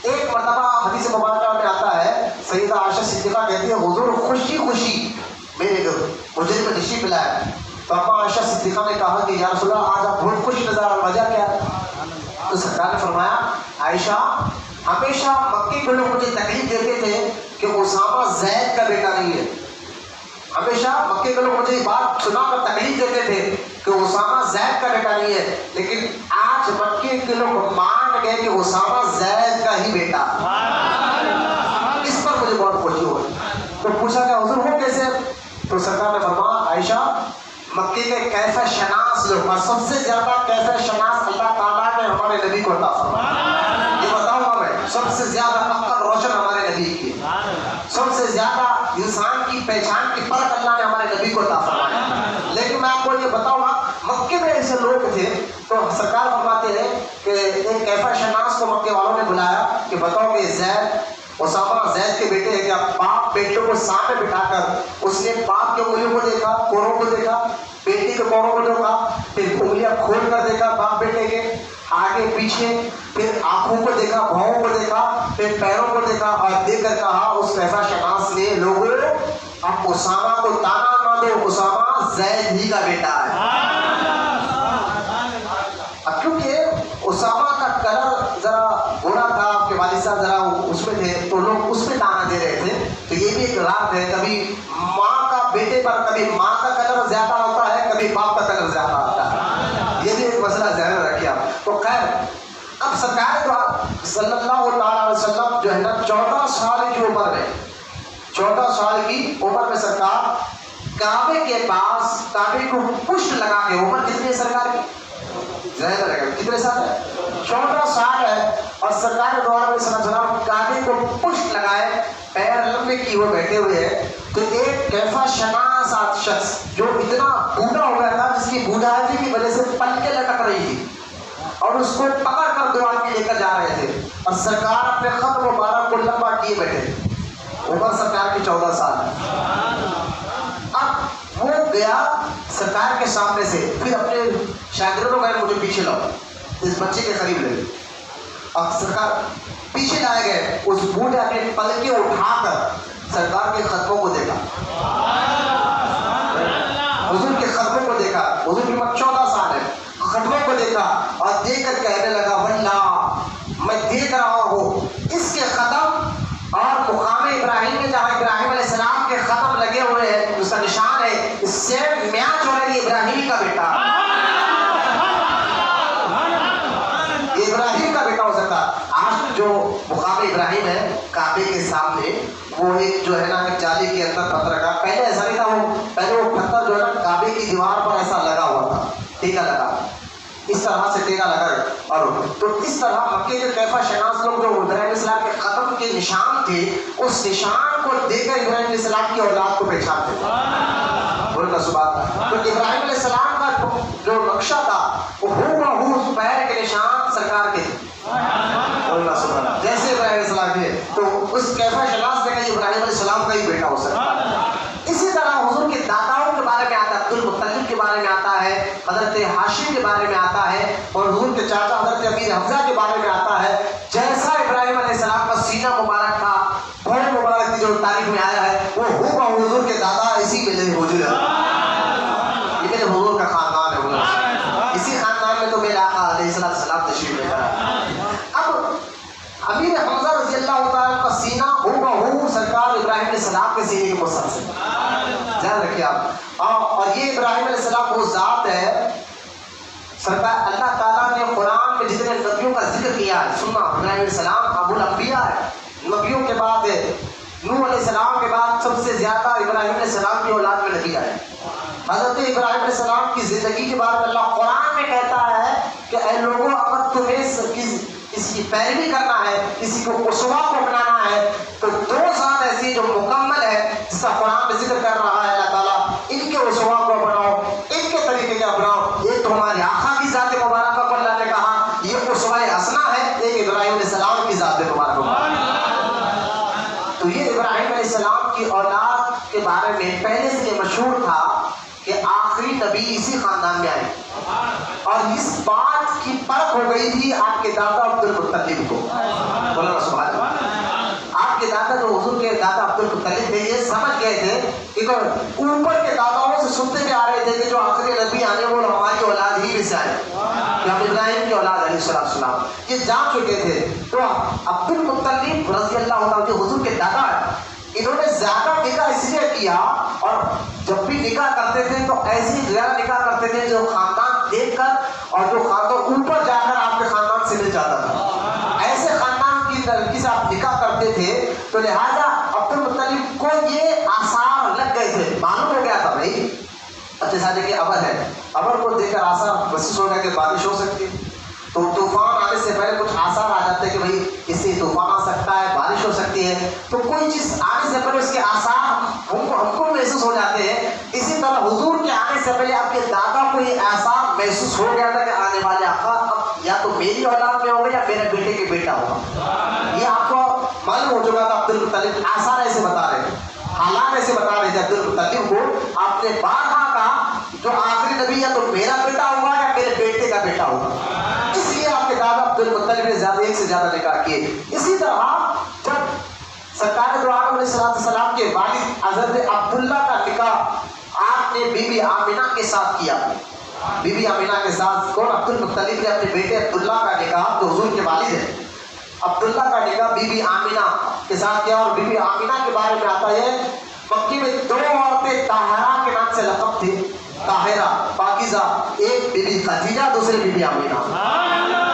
ایک مرتبہ حدیث مبارکہ میں آتا ہے، سیدہ عائشہ صدیقہ کہتی ہے حضور خوشی خوشی میرے گھر مجھے میں تشریف لائے. تو اما عائشہ صدیقہ نے کہا کہ یا رسول اللہ آج آپ بہت خوش نظر آ رہے، وجہ کیا ہے؟ تو سرکار نے فرمایا عائشہ ہمیشہ مکے کے لوگ مجھے تکلیف دیتے تھے کہ اسامہ زید کا بیٹا نہیں ہے، ہمیشہ مکے کے لوگ مجھے یہ بات سنا کر تکلیف دیتے تھے کہ اسامہ زید کا بیٹا نہیں ہے، لیکن آج مکے کے لوگ مان گئے کہ اسامہ زید کا ہی بیٹا، اس پر مجھے بہت خوشی ہوئی۔ تو پوچھا کہ حضور وہ کیسے؟ تو سرکار نے فرمایا عائشہ مکے کے کیفیت شناس لوگ، اور سب سے زیادہ کیفیت شناس اللہ تعالیٰ نے ہمارے نبی کو عطا فرمایا۔ یہ بتاؤں گا میں، سب سے زیادہ عقل روشن ہمارے نبی کی، سب سے زیادہ انسان کی پہچان کی پرکھ اللہ نے ہمارے نبی کو عطا فرمایا۔ لیکن میں آپ کو یہ بتاؤں گا مکے میں ایسے لوگ تھے تو سرکار فرماتے ہیں کہ ایک کیفیت شناس کو مکے والوں نے بلایا کہ بتاؤ کہ زید اسامہ زید کے بیٹے ہیں کیا؟ باپ بیٹوں کو سامنے بٹھا کر اس نے باپ کے انگلیوں کو دیکھا، کونوں کو دیکھا، بیٹی کے کونوں کو دیکھا، پھر انگلیاں کھول کر دیکھا باپ بیٹے کے آگے پیچھے، پھر آنکھوں کو دیکھا، بھاؤں کو دیکھا، پھر پیروں کو دیکھا، اور دیکھ کر کہا اس کیفیت شناس نے لوگوں اب اسامہ کو تانا نہ دو، اسامہ زید ہی کا بیٹا ہے۔ اب کیونکہ اسامہ کا کلر ذرا گورا تھا، آپ کے والد صاحب ذرا اس میں تھے تو لوگ اس میں تانا دے رہے تھے، تو یہ بھی ایک رات ہے، کبھی ماں کا بیٹے پر، کبھی ماں کا کلر زیادہ ہوتا ہے، کبھی باپ کا کلر زیادہ ہوتا ہے، یہ بھی ایک مسئلہ ذہن میں رکھیے آپ۔ تو خیر اب سرکار تو صلی اللہ علیہ وسلم جو ہے نا 14 سال کی عمر میں، 14 سال کی عمر میں سرکار کعبے کے پاس کعبے کو پشت لگا کے، عمر کتنی ہے سرکار کی؟ ذہن میں رکھیں کتنے سال ہے؟ 14 سال ہے، اور سرکار دوبارہ علیہ السلام کعبے کو پشت لگائے، پیر لمبے کی وہ بیٹھے ہوئے ہیں، تو ایک کیفیت شناس شخص جو اتنا بوڑھا ہو گیا تھا، جس کی بوڑھاپے کی وجہ سے پلکیں لٹک رہی تھی، اور اس کو پکڑ کر دو آدمی لے کر جا رہے تھے، اور سرکار اپنے خط مبارک کو لمبا کیے بیٹھے تھے، عمر سرکار کی 14 سال ہے۔ اب وہ گیا سرکار کے سامنے سے، پھر اپنے شاگردوں کو مجھے پیچھے لاؤ، اس بچے کے قریب لے، اور سرکار پیچھے لائے گئے، اس بوڑھے اپنے پلکیں اٹھا کر سرکار کے خطبوں کو دیکھا، حضور کے خطبوں کو دیکھا، حضور کی عمر 14 سال ہے، خطبوں کو دیکھا اور دیکھ کر کہنے لگا واللہ میں دیکھ رہا ہوں اس کے ختم اور مقام ابراہیم میں جہاں ابراہیم علیہ السلام کے ختم لگے ہوئے ہیں، اس کا نشان ہے، اس سے میچ ہو رہا ہے، یہ ابراہیم کا بیٹا، یہ ابراہیم کا بیٹا ہو سکتا۔ آج جو مقام ابراہیم ہے کعبے کے سامنے، وہ ایک جو ہے نا ایک جالی کے اندر پتھر رکھا، پہلے ایسا نہیں تھا، وہ پہلے وہ پتھر جو ہے نا کعبے کی دیوار پر ایسا لگا ہوا تھا، ٹیکا لگا، اس طرح سے ٹیکا لگا، اور تو اس طرح مکے کے کیفیت شناس لوگ جو ابراہیم علیہ السلام کے ختم کے نشان تھے، اس نشان کو دیکھ کر ابراہیم علیہ السلام کی اولاد کو پہچانتے تھے، بولنا سبحان اللہ۔ تو ابراہیم علیہ السلام کا جو نقشہ تھا وہ ہو اس پیر کے نشان سرکار کے تھے، بولنا سبحان اللہ، جیسے ابراہیم علیہ السلام کے، تو اس کیفیت شناس نے کہا یہ ابراہیم علیہ السلام کا ہی بیٹا ہو سکتا ہے۔ اسی طرح حضور کے داداؤں کے بارے میں آتا ہے، عبد المطلب کے بارے میں آتا ہے، حضرت ہاشم کے بارے میں آتا ہے، اور حضور کے چاچا حضرت امیر حمزہ کے بارے میں آتا ہے، جیسا ابراہیم علیہ السلام کا سینہ مبارک تھا، بڑے مبارک کی جو تاریخ میں آیا ہے، وہ ہوا حضور کے دادا اسی میں موجود ہے، یہ میرے حضور کا خاندان ہے، اسی خاندان میں تو میرے آقا علیہ السلام تشریف لے کر آئے۔ اب امیر حمزہ رضی اللہ تعالیٰ کا سینہ ہو سرکار ابراہیم علیہ السلام کے سینے کے مصحف سے، ذہن رکھیے آپ۔ اور یہ ابراہیم علیہ السلام وہ ذات ہے، سرکار اللہ تعالیٰ نے قرآن میں جتنے نبیوں کا ذکر کیا ہے، سننا ابراہیم علیہ السلام ابو الانبیاء ہے، نبیوں کے بعد ہے، نوح علیہ السلام کے بعد سب سے زیادہ ابراہیم علیہ السلام کی اولاد میں نبی آئے۔ حضرت ابراہیم علیہ السلام کی زندگی کے بارے میں اللہ قرآن میں کہتا ہے کہ اے لوگوں اگر تمہیں کسی کی پیروی کرنا ہے، کسی کو اسوہ کو اپنانا ہے، تو 2 ذات ایسی جو مکمل ہے، جس کا قرآن میں ذکر کر رہا ہے اللہ تعالیٰ، ان کے اسوہ کو اپناؤ، ان کے طریقے کے اپناؤ۔ ایک تو ہمارے آقا کی ذات مبارکہ کو اللہ نے کہا یہ اسوہ حسنہ ہے، ایک ابراہیم علیہ السلام کی ذات مبارکہ۔ تو یہ ابراہیم علیہ السلام کی اولاد کے بارے میں پہلے سے یہ مشہور تھا کہ آخری نبی اسی خاندان میں آئے، اور اس بات کی پرکھ ہو گئی تھی آپ کے دادا عبد المطلب کو، بولنا سبحان اللہ۔ آپ کے دادا جو حضور کے دادا عبد المطلب تھے، یہ سمجھ گئے تھے کہ اوپر کے داداؤں سے سنتے بھی آ رہے تھے کہ جو آخری نبی آنے وہ ہماری اولاد ہی میں سے آئے، کہ ہم ابراہیم کی اولاد علیہ السلام، یہ جان چکے تھے۔ تو عبد المطلب رضی اللہ عنہ جو حضور کے دادا ہیں، انہوں نے زیادہ دیکھا اس لیے کیا اور جب بھی نکاح کرتے تھے تو ایسی غیر نکاح کرتے تھے جو خاندان دیکھ کر اور جو خاندان اوپر جا کر آپ کے خاندان سے مل جاتا تھا، ایسے خاندان کی لڑکی سے آپ نکاح کرتے تھے. تو لہٰذا عبد المطلب کو یہ آثار لگ گئے تھے، معلوم ہو گیا تھا بھائی اچھے سادے کے ابر ہے، ابر کو دیکھ کر آثار محسوس ہو گیا کہ بارش ہو سکتی ہے. تو طوفان آنے سے پہلے کچھ آثار آ جاتے ہیں کہ بھائی اس سے طوفان آ سکتا ہے، بارش ہو سکتی ہے. تو کوئی چیز آنے سے پہلے اس کے آثار ہم کو محسوس ہو جاتے ہیں. اسی طرح حضور کے آنے سے پہلے آپ کے دادا کو یہ آثار محسوس ہو گیا تھا کہ آنے والے آقا اب یا تو میری اولاد میں ہوگا یا میرے بیٹے کے بیٹا ہوگا. یہ آپ کو معلوم ہو چکا تھا. عبد المطلب آثار ایسے بتا رہے تھے، حالات ایسے بتا رہے تھے عبد المطلب کو. آپ نے بارہا کہا جو آخری نبی یا تو میرا بیٹا ہوگا یا میرے بیٹے کا بیٹا ہوگا. اس لیے آپ کے دادا عبد المطلب نے زیادہ ایک سے زیادہ نکاح کیے. اسی طرح جب سرکار دو عالم علیہ السلام کے والد حضرت عبداللہ کا نکاح آپ نے بی بی آمینہ کے ساتھ کیا. بی بی آمینہ کے ساتھ کون؟ عبد المطلب نے اپنے بیٹے عبداللہ کا نکاح جو حضور کے والد ہیں عبداللہ کا نکاح بی بی آمینہ کے ساتھ کیا. اور بی بی آمینہ کے بارے میں آتا ہے مکی میں دو عورتیں طاہرہ کے نام سے لقب تھے. طاہرہ پاکیزہ، ایک بی بی خدیجہ دوسری بی بی آمینہ.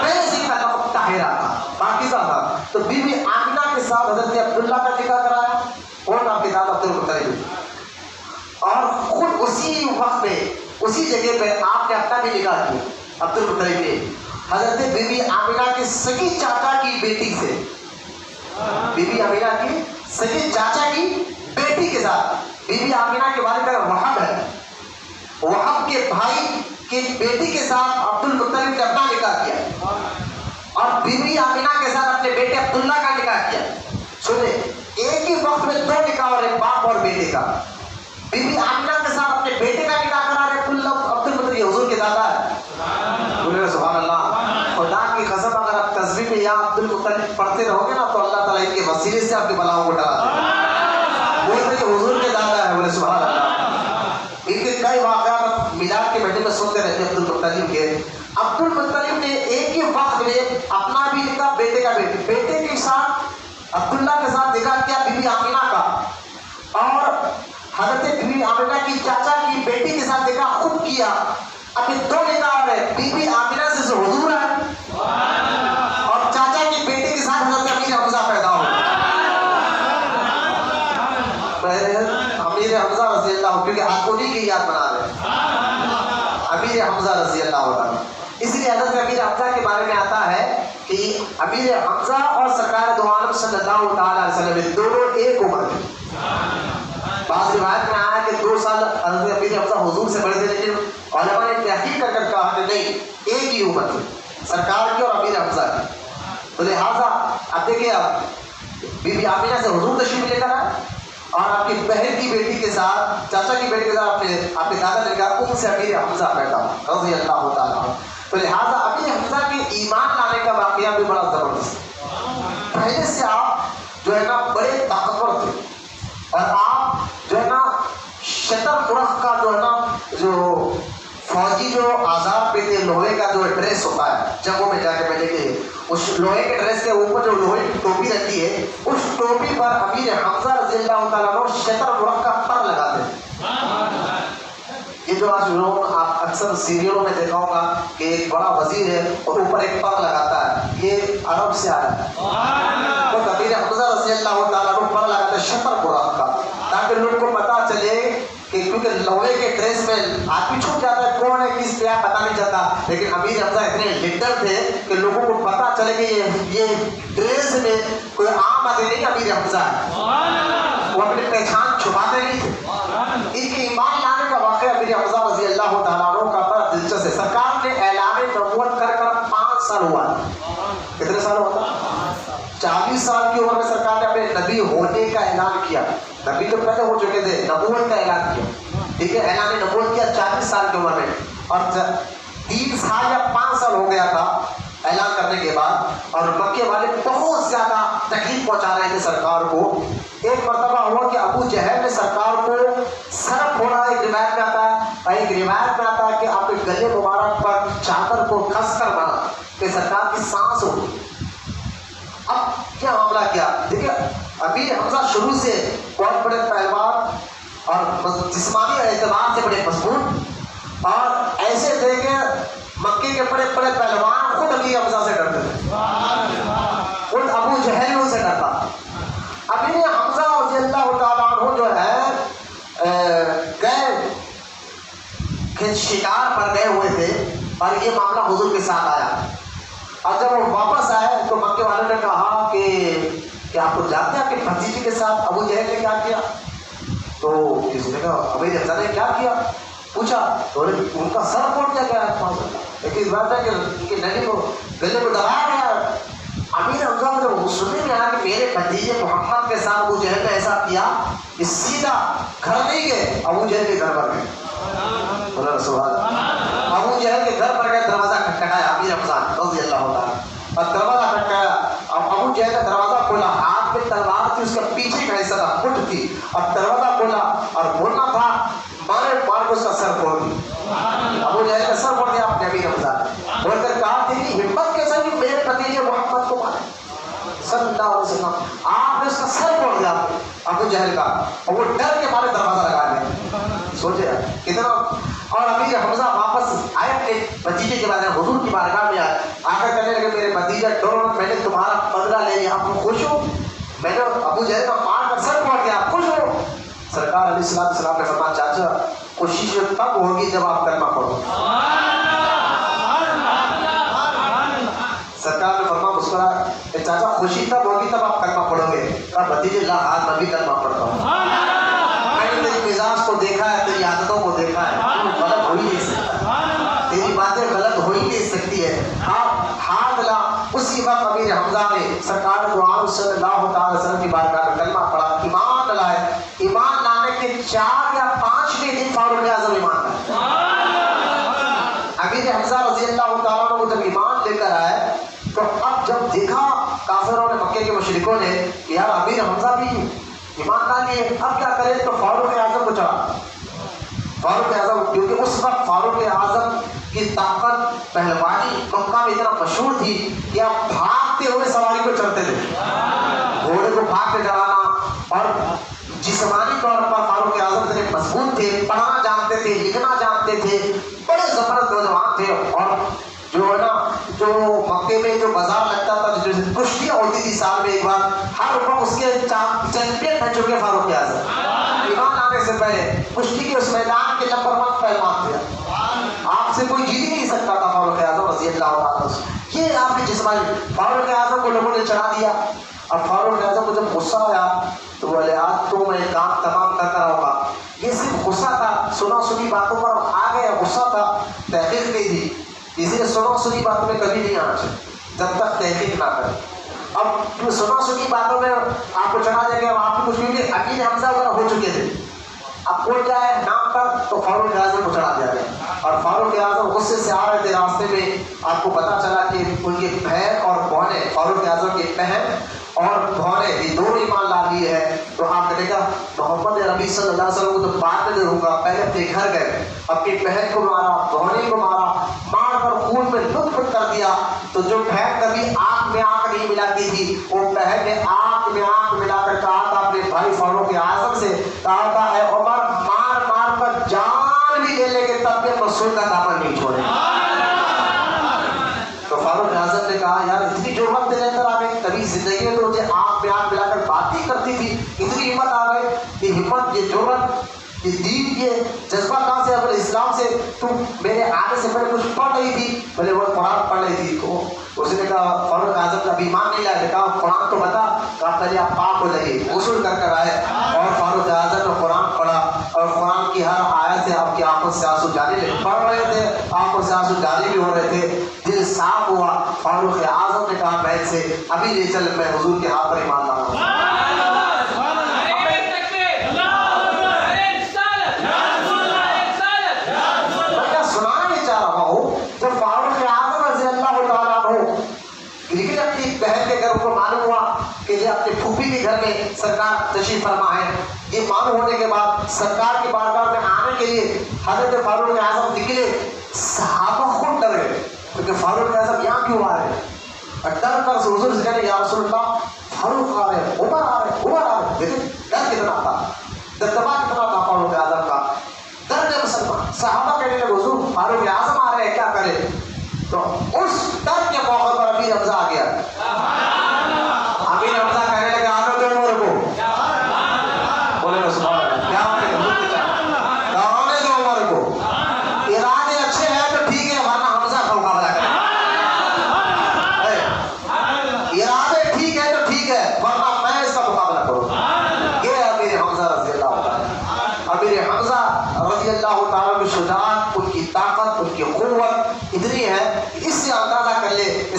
پہلے سے کا لقب طاہرہ تھا، پاکیزہ تھا. تو بی بی آمینہ کے ساتھ حضرت عبداللہ کا نکاح کرایا اور آپ کے دادا عبد المطلب. اور خود اسی وقت میں اسی جگہ پہ آپ نے اپنا بھی نکاح کیا عبد المطلب نے حضرت بی بی آمینہ کے سگی چاچا کی بیٹی سے. بی بی آمینہ کی سگی چاچا کی بیٹی کے ساتھ. بی بی آمینہ کے والد کا وہب ہے، وہب کے بھائی کی بیٹی کے ساتھ عبد المطلب نے اپنا نکاح کیا اور بی بی آمینہ کے ساتھ اپنے بیٹے عبداللہ کا نکاح کیا. سنیں ایک ہی وقت میں دو نکاح ہو رہے، باپ اور بیٹے کا. بی بی آمینہ کے ساتھ اپنے بیٹے کا نکاح کرا رہے عبد المطلب. یہ حضور کے دادا ہے. بولے سبحان اللہ. خدا کی قسم اگر آپ تصویر میں یا عبد المطلب پڑھتے رہو گے نا تو اللہ تعالیٰ ان کے وسیلے سے آپ کی بلاؤں کو ٹلا دے. بولتے کہ حضور کے دادا ہے. بولے سبحان اللہ. ان کے کئی واقعات میلاد کے مہینے میں سنتے رہتے عبد المطلب کے. عبد المطلب نے ایک ہی وقت میں اپنا بھی نکاح بیٹے کا بیٹے کے ساتھ عبداللہ کے ساتھ نکاح کیا بی بی آمینہ کا، اور حضرت بی بی آمینہ کی چاچا کی بیٹی کے ساتھ نکاح خود کیا. ابھی دو نکاح ہو رہے، بی بی آمینہ سے جو حضور ہے اور چاچا کی بیٹی کے ساتھ حضرت امیر حمزہ پیدا ہو. امیر حمزہ رضی اللہ عنہ، کیونکہ آپ انہی کی یاد بنا رہے ہیں امیر حمزہ رضی اللہ عنہ. اس لیے حضرت امیر حمزہ کے بارے میں آتا ہے کہ امیر حمزہ اور سرکار دو عالم صلی اللہ تعالی علیہ وسلم دونوں ایک عمر میں. بعض روایت میں آیا کہ 2 سال حضرت امیر حمزہ حضور سے بڑے تھے، لیکن علماء نے تحقیق کر کر کہا کہ نہیں ایک ہی عمر تھی سرکار کی اور امیر حمزہ کی. تو لہٰذا اب دیکھیے بی بی آمینہ سے حضور تشریف لے کر آئے اور آپ کی بہن کی بیٹی کے ساتھ چاچا کی بیٹی کے ساتھ آپ کے دادا نے کہا ان سے امیر حمزہ پیدا ہوا رضی اللہ تعالیٰ. تو لہٰذا امیر حمزہ کے ایمان لانے کا واقعہ بھی بڑا زبردست. پہلے سے آپ جو ہے نا بڑے طاقتور تھے اور آپ جو ہے نا شتر مرخ کا جو ہے نا جو فوجی جو آزاد پہ تھے لوہے کا جو ڈریس ہوتا ہے جنگوں میں جا کے پہلے کے اس لوہے کے ڈریس کے اوپر جو لوہے کی ٹوپی رہتی ہے اس ٹوپی پر امیر حمزہ رضی اللہ تعالیٰ عنہ شتر مرخ کا پر لگاتے ہیں. یہ جو آج لوگ آپ اکثر سیریلوں میں دیکھا ہوگا کہ ایک بڑا وزیر ہے اور اوپر ایک پر لگاتا ہے، یہ عرب سے آیا ہے. تو امیر حمزہ رضی اللہ تعالیٰ عنہ پر لگاتے ہیں شتر مرخ کا، تاکہ لوگوں کو پتا چلے کہ کیونکہ لوہے کے ڈریس میں آدمی چھپ جاتا ہے کون ہے کس پہ پتا نہیں چلتا. لیکن امیر حمزہ اتنے لیڈر تھے کہ لوگوں کو پتا چلے کہ یہ ڈریس میں کوئی عام آدمی نہیں امیر حمزہ ہے. وہ اپنی پہچان چھپاتے نہیں تھے. ان کے ایمان لانے کا واقعہ امیر حمزہ رضی اللہ تعالیٰ عنہ کا بڑا دلچسپ ہے. سرکار نے اعلان نبوت کر 5 سال ہوا. کتنے سال ہوا؟ 40 سال کی عمر میں سرکار نے اپنے نبی ہونے کا اعلان کیا. نبی تو پہلے ہو چکے تھے، نبوت کا اعلان کیا. ٹھیک ہے، اعلان نبوت کیا 40 سال کی عمر میں. اور 3 سال یا 5 سال ہو گیا تھا اعلان کرنے کے بعد. اور مکے والے بہت زیادہ تکلیف پہنچا رہے تھے سرکار کو. ایک مرتبہ ہوا کہ ابو جہل نے سرکار کو سر پھوڑا. ایک روایت میں آتا ہے ایک روایت میں آتا ہے کہ آپ کے گلے مبارک پر چادر کو کھس کر مارا کہ سرکار کی سانس ہو. اب کیا معاملہ کیا؟ دیکھیے امیر حمزہ شروع سے بہت بڑے پہلوان اور جسمانی اعتبار سے بڑے مضبوط، اور ایسے تھے کہ مکے کے بڑے بڑے پہلوان خود امیر حمزہ سے ڈرتے تھے، خود ابو جہل ان سے ڈرتا۔ امیر حمزہ رضی اللہ تعالیٰ عنہ جو ہے گئے شکار پر گئے ہوئے تھے، اور یہ معاملہ حضور کے ساتھ آیا، اور جب وہ واپس آئے تو مکے والوں نے کہا کہ آپ کو جانتے ہیں کہ بھتیجے کے ساتھ ابو جہل نے کیا کیا؟ تو کسی نے کہا امیر حمزہ نے کیا کیا؟ پوچھا تو ان کا سر پھوڑ دیا گیا ہے، لیکن اس بات ہے کہ نبی کو گلے کو دبایا گیا۔ امیر حمزہ نے سننے میں آیا کہ میرے بھتیجے محمد کے ساتھ ابو جہل نے ایسا کیا کہ سیدھا گھر نہیں گئے، ابو جہل کے گھر پر گئے۔ ابو جہل کے گھر پر گئے، دروازہ کھٹکھٹایا امیر حمزہ رضی اللہ تعالیٰ، اور دروازہ کھٹکھٹایا، ابو جہل کا دروازہ کھولا، ہاتھ میں تلوار تھی، اس کے پیچھے کا حصہ تھا پٹ تھی، اور دروازہ کھولا اور بولنا تھا، مارے مار کو اس کا سر پھوڑ دیا، ابو جہل کا سر پھوڑ دیا اپنے امیر حمزہ نے، بول کر کہا تیری ہمت کیسے کہ میرے بھتیجے محمد کو مارے صلی اللہ علیہ وسلم، آپ نے اس کا سر پھوڑ دیا ابو جہل کا، اور وہ ڈر کے مارے دروازہ لگا دیا۔ سوچے کتنا، اور امیر حمزہ واپس آئے اپنے بھتیجے کے بارے میں، حضور کی بارگاہ میں آئے، آ کر کہنے لگے میرے بھتیجے ڈرو، میں نے تمہارا بدلہ لے لیا، آپ خوش ہو؟ میں نے ابو جہل کا مار کر سر پھوڑ دیا، خوش ہو؟ سرکار علیہ السلام نے فرمایا چاچا خوشی تب ہوگی جب آپ کلمہ پڑھو۔ سرکار نے فرمایا مسکرا کہ چاچا خوشی تب ہوگی تب آپ کلمہ پڑھو گے۔ کہا بھتیجے لا آج میں بھی کلمہ پڑھتا ہوں، میں نے تیری مزاج کو دیکھا ہے، تیری عادتوں کو دیکھا ہے، غلط ہو ہی نہیں سکتا، تیری باتیں غلط ہو ہی نہیں سکتی ہے، آپ ہاتھ لا۔ اسی وقت امیر حمزہ نے سرکار دعا صلی اللہ تعالی وسلم کی بارگاہ میں کلمہ پڑھا، ایمان لائے، ایمان لانے کے 4 یا 5ویں دن فاروق اعظم ایمان لائے۔ امیر حمزہ رضی اللہ تعالیٰ عنہ جب ایمان لے کر آئے تو اب جب دیکھا کافروں نے، مکے کے مشرکوں نے کہ یار امیر حمزہ بھی ایمان لا لیے، اب کیا کرے؟ تو فاروق اعظم کو چڑھا، فاروق اعظم، کیونکہ اس وقت فاروق اعظم کی طاقت پہلوانی مکہ میں اتنا مشہور تھی کہ آپ بھاگتے ہوئے سواری کو چڑھتے تھے، گھوڑے کو بھاگ کے چڑھانا، اور جسمانی طور پر فاروق اعظم اتنے مضبوط تھے، پڑھنا جانتے تھے، لکھنا جانتے تھے، بڑے زبردست نوجوان تھے، اور جو ہے نا جو مکے میں جو بازار لگتا تھا، جو کشتیاں ہوتی تھی سال میں ایک بار، ہر وقت اس کے چیمپئن بن چکے فاروق اعظم، ایمان آنے سے پہلے کشتی کے اس میدان کے نمبر 1 پہلوان تھے، آپ سے کوئی جیت ہی نہیں سکتا تھا فاروق اعظم رضی اللہ عنہ۔ یہ آپ کی جسمانی، فاروق اعظم کو لوگوں نے چڑھا دیا، اب فاروق اعظم کو جب غصہ آیا تو بولے آج تو میں کام تمام کر کر آؤں گا، یہ صرف غصہ تھا، سنا سنی باتوں پر آ گیا، غصہ تھا، تحقیق نہیں تھی، اسی لیے سنا سنی باتوں میں کبھی نہیں آنا چاہیے جب تک تحقیق نہ کرے۔ اب سنا سنی باتوں میں آپ کو چڑھا دیں گے، اب آپ کو کچھ بھی امیر حمزہ وغیرہ ہو چکے تھے، اب کون جائے نام پر تو فاروق اعظم کو چڑھا دیا گیا، اور فاروق اعظم غصے سے آ رہے تھے، راستے میں آپ کو پتا چلا کہ ان کی بہن اور بہنیں، فاروق اعظم کی بہن اور بہنیں یہ دونوں ایمان لا لیے ہیں، تو آپ نے کہا محمد نبی صلی اللہ علیہ وسلم کو تو بعد میں دوں گا، پہلے اپنے گھر گئے، اپنی بہن کو مارا، بہنیں کو مارا، مار کر خون میں لطف کر دیا، تو جو بہن کبھی آنکھ میں آنکھ نہیں ملاتی تھی، وہ بہن نے آنکھ میں آنکھ ملا کر کہا تھا اپنے بھائی فاروق اعظم سے، کہا تھا اے عمر مار مار کر جان بھی لے لے کے تب بھی رسول کا دامن نہیں چھوڑے۔ تو فاروق اعظم نے کہا یار اتنی جو وقت لے کر آ گئی، کبھی زندگی میں تو مجھے آنکھ میں آنکھ ملا کر بات ہی کرتی تھی، اتنی ہمت آ گئی، یہ ہمت، یہ جرأت، یہ دین، یہ جذبہ کہاں سے؟ اپنے اسلام سے، تم میرے آنے سے پہلے کچھ پڑھ رہی تھی؟ بولے وہ قرآن پڑھ رہی تھی، اس نے کہا فاروق اعظم کا ایمان نہیں لایا، کہا قرآن تو بتا، کہا پہلے آپ پاک ہو جائیے، غسل کر کر آئے، اور فاروق اعظم نے قرآن پڑھا، اور قرآن کی ہر آیت سے آپ کی آنکھوں سے آنسو جاری لے پڑھ رہے تھے، آنکھوں سے آنسو جاری بھی ہو رہے تھے، دل صاف ہوا۔ فاروق اعظم نے کہا بہن سے ابھی لے چل، میں حضور کے ہاتھ پر ایمان لاؤں گا۔ میں کیا سنانا چاہ رہا ہوں، جب فاروق اعظم رضی اللہ تعالیٰ عنہ لیکن اپنی بہن کے گھر کو معلوم ہوا کہ یہ اپنے پھوپھی کے گھر میں سرکار تشریف فرما ہے، یہ معلوم ہونے کے بعد سرکار کی بارگاہ میں آنے کے لیے حضرت فاروق اعظم نکلے، صحابہ خود ڈر گئے کیونکہ فاروق اعظم یہاں کیوں آ رہے ہیں، اور ڈر کر حضور سے کہنے یا رسول اللہ فاروق آ رہے ہیں، عمر آ رہے ہیں، عمر آ رہے ہیں، لیکن ڈر کتنا تھا، دبدبا کتنا تھا فاروق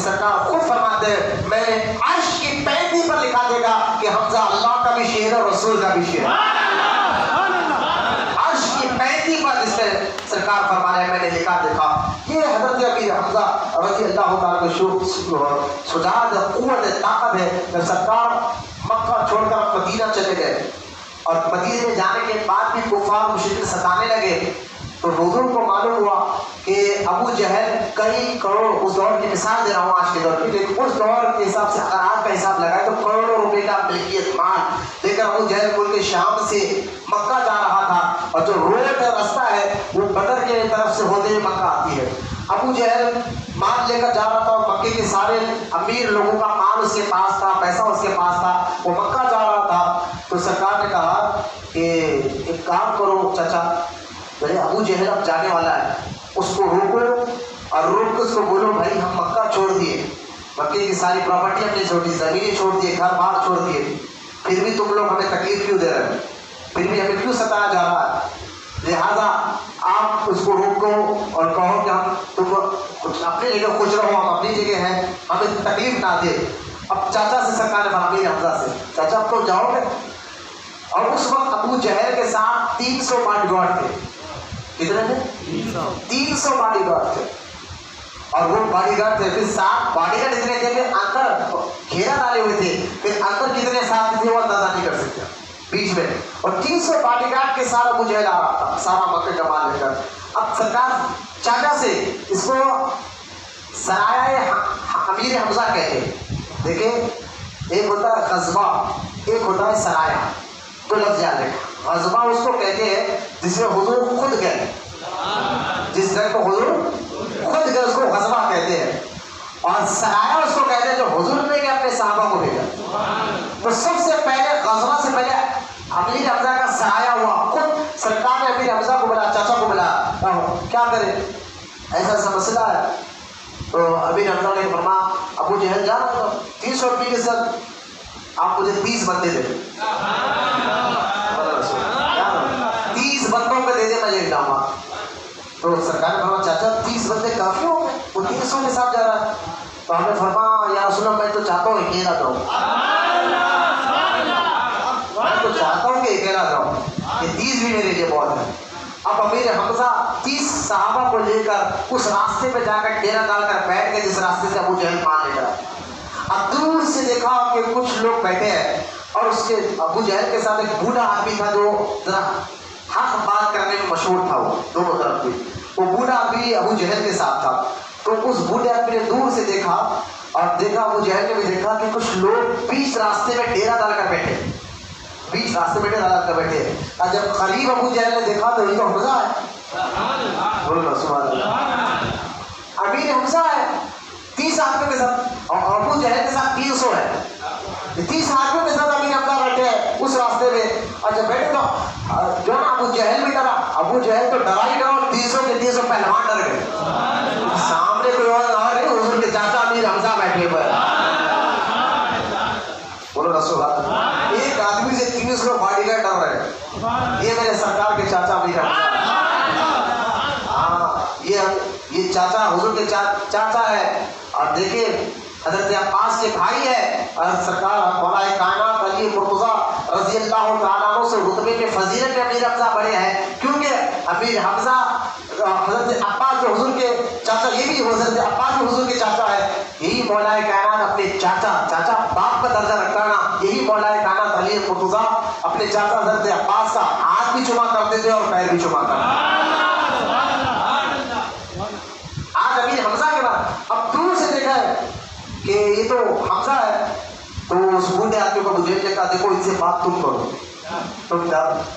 سرکار خود فرماتے ہیں میں نے عرش کی پینٹی پر لکھا دے گا کہ حمزہ اللہ کا بھی شیر ہے اور رسول کا بھی شیر ہے. عرش کی پینٹی پر جس میں سرکار فرما رہے ہیں میں نے لکھا دیکھا. یہ حضرت ابی حمزہ رضی اللہ تعالیٰ کو شجاعت قوت طاقت ہے. جب سرکار مکہ چھوڑ کر مدینہ چلے گئے اور مدینہ میں جانے کے بعد بھی کفار مشرک ستانے لگے تو حضور کو معلوم ہوا کہ ابو جہل کئی کروڑ، اس دور کی مثال دے رہا ہوں آج کے دور کی، لیکن اس دور کے حساب سے اگر آج کا حساب لگائے تو کروڑوں روپے کا ملکیت مال لے کر ابو جہل ملک شام سے مکہ جا رہا تھا اور جو روڈ کا راستہ ہے وہ بدر کے طرف سے ہوتے ہوئے مکہ آتی ہے. ابو جہل مال لے کر جا رہا تھا اور مکے کے سارے امیر لوگوں کا مال اس کے پاس تھا، پیسہ اس کے پاس تھا، وہ مکہ جا رہا تھا. تو سرکار نے کہا کہ ایک کام کرو چچا، میرے ابو جہل اب جانے والا ہے، اس کو روکو اور روک کے اس کو بولو بھائی ہم مکہ چھوڑ دیے، مکے کی ساری پراپرٹی ہم نے چھوڑ دی، زمینیں چھوڑ دیے، گھر بار چھوڑ دیے، پھر بھی تم لوگ ہمیں تکلیف کیوں دے رہے ہیں، پھر بھی ہمیں کیوں ستایا جا رہا ہے، لہٰذا آپ اس کو روکو اور کہو کہ ہم تم اپنی جگہ خوش رہو، ہم اپنی جگہ ہیں، ہمیں تکلیف نہ دے. اب چاچا سے سرکار نے فرمایا امیر حمزہ سے چاچا اب تو جاؤ گے. اور اس وقت ابو جہل کے ساتھ 300 باڈی گارڈ تھے. کتنے تھے؟ 300 باڈی گارڈ تھے. اور وہ باڈی گارڈ تھے پھر ساتھ باڈی گارڈ اتنے تھے کہ اندر گھیرا ڈالے ہوئے تھے، پھر اندر کتنے ساتھ تھے وہ اندازہ نہیں کر سکتے بیچ میں. اور 300 باڈی گارڈ کے ساتھ ابو جہل آ رہا تھا سارا مکہ جمع لے کر. اب سرکار چاچا سے اس کو سرایہ امیر حمزہ کہتے ہیں. دیکھیں ایک ہوتا ہے غزوہ، ایک ہوتا ہے سرایہ. تو لفظ یاد رکھیں، غزوہ اس کو کہتے ہیں جس میں حضور خود گئے، جس جگہ کو حضور خود گئے اس کو غزوہ کہتے ہیں. اور سرایہ اس کو کہتے ہیں جو حضور نے کہ اپنے صحابہ کو بھیجا. تو سب سے پہلے غزوہ سے پہلے امیر حمزہ کا سرایہ ہوا. خود سرکار نے امیر حمزہ کو بلا، چاچا کو بلا، کیا کرے ایسا ایسا مسئلہ ہے. تو امیر حمزہ نے فرمایا ابو جہل جا رہا تھا 300 روپئے کے ساتھ آپ مجھے 30 بندے دے دیں، 30 بندوں کو دے دیں میں لے جاؤں گا. تو سرکار نے فرمایا چاچا 30 بندے کافی ہو گئے، وہ 300 کے ساتھ جا رہا ہے. تو ہم نے فرمایا یا رسول اللہ میں تو چاہتا ہوں اکیلا جاؤں، میں تو چاہتا ہوں کہ اکیلا جاؤں، کہ 30 بھی میرے لیے بہت ہے. اب امیر حمزہ 30 صحابہ کو لے کر اس راستے پہ جا کر ڈیرا ڈال کر بیٹھ گئے جس راستے سے ابو جہل مان لے کر. اب دور سے دیکھا کہ کچھ لوگ بیٹھے ہیں اور اس کے ابو جہل کے ساتھ ایک بوڑھا آدمی تھا جو ذرا حق بات کرنے میں مشہور تھا. وہ دونوں طرف بھی وہ بوڑھا آدمی ابو جہل کے ساتھ تھا. تو اس بوڑھے آدمی نے دور سے دیکھا اور دیکھا ابو جہل نے بھی دیکھا کہ کچھ لوگ بیچ راستے میں ڈیرا ڈال کر بیٹھے، بیچ راستے میں ڈیرا ڈال کر بیٹھے. اور جب قریب ابو جہل نے دیکھا تو یہ تو حمزہ ہے، بولو سبحان اللہ، امیر حمزہ ہے 30 آدمیوں کے ساتھ، اور ابو جہل کے ساتھ 300 ہے. 30 آدمیوں کے ساتھ امیر حمزہ بیٹھے ہیں اس راستے میں. اور جب بیٹھے تو جو نا ابو جہل بھی ڈرا، ابو جہل تو ڈرا ہی ڈرا، 300 کے 300 پہلوان ڈر گئے. سامنے کوئی اور نہیں، حضور کے چاچا امیر حمزہ بیٹھے ہوئے، بولو رسول اللہ. ایک آدمی سے 300 باڈی گارڈ ڈر رہے ہیں. یہ میرے سرکار کے چاچا امیر حمزہ، ہاں یہ چاچا حضور کے چاچا ہے. اور دیکھیں حضرت عباس کے بھائی ہے اور سرکار مولا کائنات علی مرتضیٰ رضی اللہ تعالیٰ عنہ سے رتبے کے فضیلت میں امیر حمزہ بڑے ہیں. کیونکہ امیر حمزہ حضرت عباس جو حضور کے چاچا، یہ بھی حضرت عباس جو حضور کے چاچا ہے، یہی مولا کائنات اپنے چاچا باپ کا درجہ رکھتا نا، یہی مولا کائنات علی مرتضیٰ اپنے چاچا حضرت عباس کا ہاتھ بھی چما کرتے تھے اور پیر بھی چما کرتے تھے. آج امیر حمزہ کے بعد اب دور سے دیکھا ہے کہ یہ تو حمزہ ہے. تو اس بوڑھے آدمی کو مجھے نے کہا دیکھو ان سے بات تم کرو، تم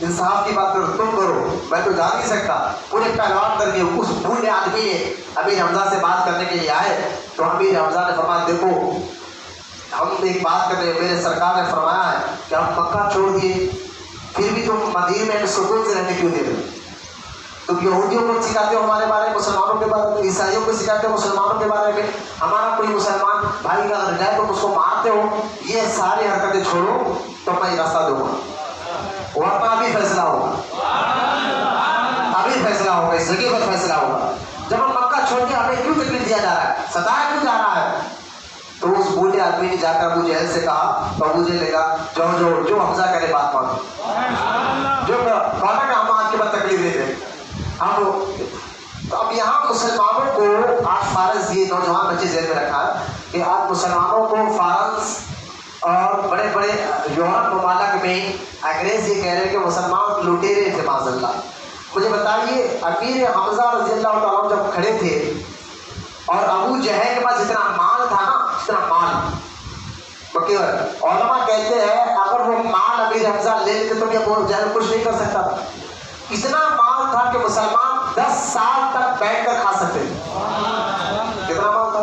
انصاف کی بات کرو، تم کرو، میں تو جا نہیں سکتا. پورے پہلوان کر کے اس بوڑھے آدمی نے امیر حمزہ سے بات کرنے کے لیے آئے. تو امیر حمزہ نے فرمایا دیکھو ہم ایک بات کر رہے ہیں، میرے سرکار نے فرمایا ہے کہ ہم مکہ چھوڑ دیے پھر بھی تم مدینے میں سکون سے رہنے کیوں دے رہے؟ تم یہودیوں کو سکھاتے ہو ہمارے بارے میں، مسلمانوں کے بارے میں، عیسائیوں کو سکھاتے ہو مسلمانوں کے بارے میں، ہمارا کوئی مسلمان بھائی کا اگر جائے تو اس کو مارتے ہو. یہ ساری حرکتیں چھوڑو تو میں راستہ دوں گا، ورنہ ابھی فیصلہ ہوگا، ابھی فیصلہ ہوگا، اس جگہ پر فیصلہ ہوگا. جب ہم مکہ چھوڑ کے ہمیں کیوں تکلیف دیا جا رہا ہے، ستایا کیوں جا رہا ہے؟ تو اس بوڑھے آدمی نے جا کر ابو جہل سے کہا تو ابو جہل نے کہا جو حمزہ کرے بات مانو، جو کہا کہ ہم آپ کے بعد تکلیف دیتے ہم. تو اب یہاں مسلمانوں کو آج فارس، یہ نوجوان بچے ذہن میں رکھا کہ آج مسلمانوں کو فارس اور بڑے بڑے یورپ ممالک میں انگریز یہ کہہ رہے ہیں کہ مسلمان لٹیرے تھے معاذ اللہ. مجھے بتائیے امیر حمزہ رضی اللہ تعالیٰ جب کھڑے تھے اور ابو جہل کے پاس جتنا مال تھا نا، جتنا مال علماء کہتے ہیں اگر وہ مال امیر حمزہ لے لیتے تو کیا ابو جہل کچھ نہیں کر سکتا تھا. اتنا مال تھا کہ مسلمان 10 سال تک بیٹھ کر کھا سکتے تھے. کتنا مال تھا؟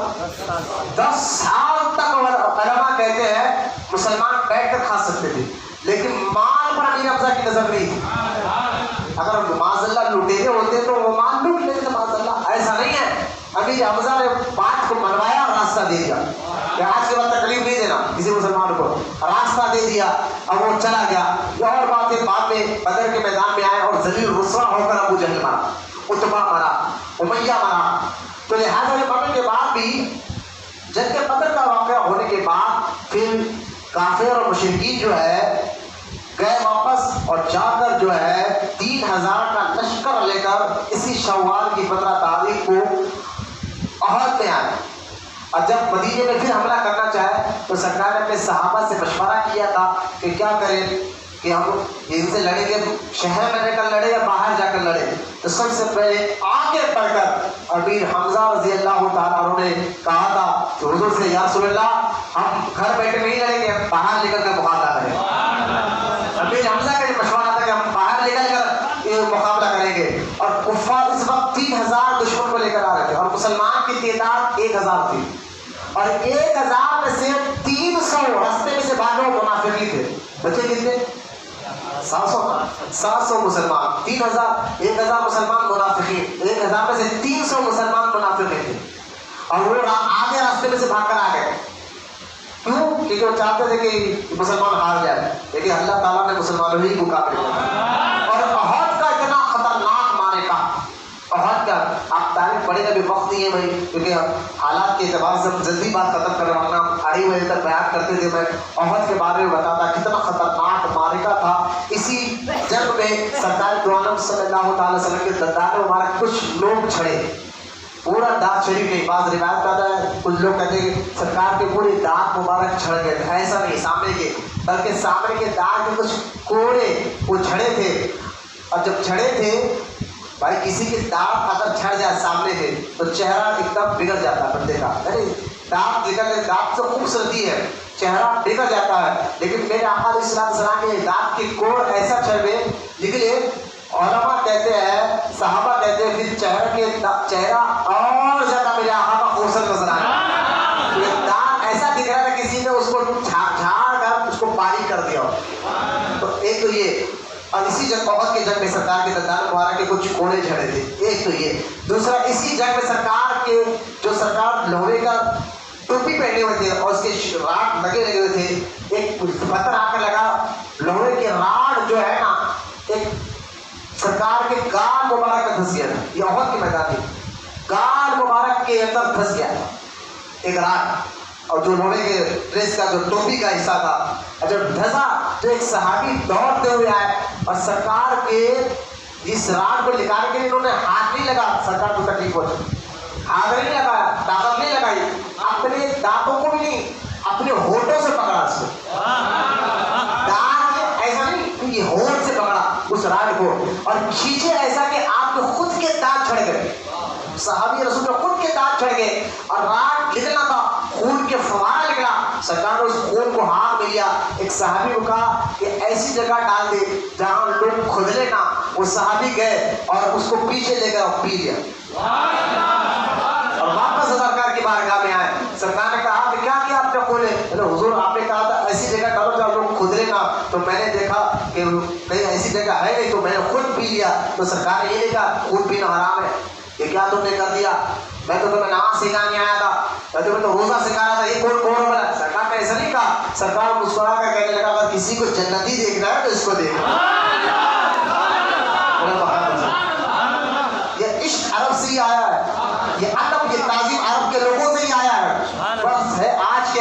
10 سال تک علماء کہتے ہیں مسلمان بیٹھ کر کھا سکتے تھے، لیکن مال پر امیر حمزہ کی نظر نہیں تھی. اگر معاذ اللہ لٹیرے ہوتے تو وہ مال لوٹ لیتے معاذ اللہ. ایسا نہیں ہے، امیر حمزہ نے بات کو منوایا اور راستہ دے دیا کہ آج کے بعد تکلیف نہیں دینا کسی مسلمان کو، راستہ دے دیا. اب وہ چلا گیا. یہ اور بات ہے، بعد میں بدر کے میدان میں آئے اور ذلیل رسوا ہو کر ابو جہل مرا، عتبہ مرا، امیہ مرا. تو لہٰذا یہ مرنے کے بعد بھی جنگ بدر کا واقعہ ہونے کے بعد پھر کافر اور مشرکین جو ہے گئے واپس اور جا کر جو ہے 3000 کا لشکر لے کر اسی شوال کی 15 تاریخ کو احد میں آئے. اور جب مدینے میں پھر حملہ کرنا چاہے تو سرکار نے اپنے صحابہ سے مشورہ کیا تھا کہ کیا کریں، کہ ہم ان سے لڑیں گے شہر میں رہ کر لڑے یا باہر جا کر لڑے. تو سب سے پہلے آگے بڑھ کر امیر حمزہ رضی اللہ تعالیٰ عنہ نے کہا تھا کہ حضور سے یا رسول اللہ ہم گھر بیٹھے نہیں لڑیں گے، ہم باہر نکل کر مقابلہ کریں. امیر حمزہ کا یہ مشورہ تھا کہ ہم باہر نکل کر یہ مقابلہ کریں گے. اور کفار اس وقت 3000 دشمن کو لے کر آ رہے تھے اور مسلمان کی تعداد 1000 تھی، اور 1000 میں سے 300 راستے میں سے بھاگے ہوئے منافقین تھے. بچے کتنے؟ 700 مسلمان. 1000 مسلمان منافقین، 1000 میں سے 300 مسلمان منافقین تھے. اور وہ آگے راستے میں سے بھاگ کر آ گئے. کیوں؟ کیونکہ وہ چاہتے تھے کہ مسلمان ہار جائے، لیکن اللہ تعالیٰ نے مسلمانوں ہی کو مقابلے کیا. اور احد کا اتنا خطرناک معرکہ، احد کا آپ تاریخ پڑھے گا بھی وقت نہیں ہے بھائی، کیونکہ حالات کے اعتبار سے ہم جلدی بات ختم کر رہے ہیں، ورنہ 2:30 بجے تک بیان کرتے تھے. میں احد کے بارے میں بتاتا کتنا خطرناک معرکہ تھا. اسی جنگ میں سرکار دو عالم صلی اللہ تعالی وسلم کے دندان مبارک کچھ لوگ چھڑے، پورا دانت شریف نہیں. بعض روایت کہتا ہے کچھ لوگ کہتے ہیں کہ سرکار کے پورے دانت مبارک چھڑ گئے تھے. ایسا نہیں سامنے کے، بلکہ سامنے کے دانت کے کچھ کوڑے وہ چھڑے تھے. اور جب چھڑے تھے بھائی کسی کے دانت اگر چھڑ جائے سامنے سے تو چہرہ ایک دم بگڑ جاتا ہے بندے کا. دانت نکل، دانت سے خوبصورتی ہے، چہرہ بگڑ جاتا ہے. لیکن میرے آقا علیہ السلام کے دانت کی کوڑ ایسا چھڑے نکلے، علماء کہتے ہیں، صحابہ کہتے ہیں پھر چہرہ اور زیادہ میرے آقا کا خوبصورت نظر آیا. دانت ایسا دکھ رہا تھا کسی نے اس کو جھاڑ کر اس کو باریک کر دیا. تو ایک تو یہ، اور اسی جنگ احد کے جنگ میں سرکار کے دندان مبارک کے کچھ کوڑے جھڑے تھے. ایک تو یہ. دوسرا اسی جنگ میں سرکار کے جو سرکار لوہے کا ٹوپی پہنے ہوئے تھے اور اس کے راڈ لگے ہوئے تھے، ایک پتھر آ کر لگا، لوہے کے راڈ جو ہے نا ایک سرکار کے گال مبارک میں پھنس گیا تھا. یہ احد کے میدان میں گال مبارک کے اندر پھنس گیا ایک راڈ، اور جو لوہے کے ڈریس کا جو ٹوپی کا حصہ تھا جب دھسا تو ایک صحابی دوڑتے ہوئے آئے اور سرکار کے اس راڈ کو نکالنے کے لیے انہوں نے ہاتھ نہیں لگا، سرکار کو تکلیف پہنچی، ہاتھ نہیں لگایا، طاقت نہیں لگائی، اپنے دانتوں کو بھی نہیں، اپنے ہونٹوں سے پکڑا اس کو. دانت ایسا نہیں، یہ ہونٹ سے پکڑا اس راڈ کو اور کھینچے ایسا کہ آپ کے خود کے دانت چھڑ گئے. صحابی رسول کے خود کے دانت چھڑ گئے اور راڈ نکلنا تھا، خون کے فوارہ نکلا. سرکار نے اس خون کو ہاتھ میں لیا، ایک صحابی کو کہا کہ ایسی جگہ ڈال دے جہاں لوگ کھدلے نہ. وہ صحابی گئے اور اس کو پیچھے لے کر پی لیا اور واپس سرکار کی بارگاہ میں آئے. سرکار نے کہا کہ کیا کیا آپ نے کھولے؟ حضور آپ نے کہا تھا ایسی جگہ ڈالو جہاں لوگ کھدلے نہ، تو میں نے دیکھا کہ کہیں ایسی جگہ ہے نہیں تو میں نے خود پی لیا. تو سرکار نے یہ کہا خود پینا حرام ہے، یہ کیا تم نے کر دیا؟ میں تو تمہیں نماز سکھانے آیا تھا، میں تمہیں تو روزہ سکھا رہا تھا، یہ کون بنا؟ سرکار نے ایسا نہیں کہا. سرکار مسکرا کر کہنے لگا اگر کسی کو جنتی دیکھنا ہے تو اس کو دیکھنا. یہ عشق عرب سے ہی آیا ہے، یہ ادب، یہ تعظیم عرب کے لوگوں سے ہی آیا ہے. بس ہے آج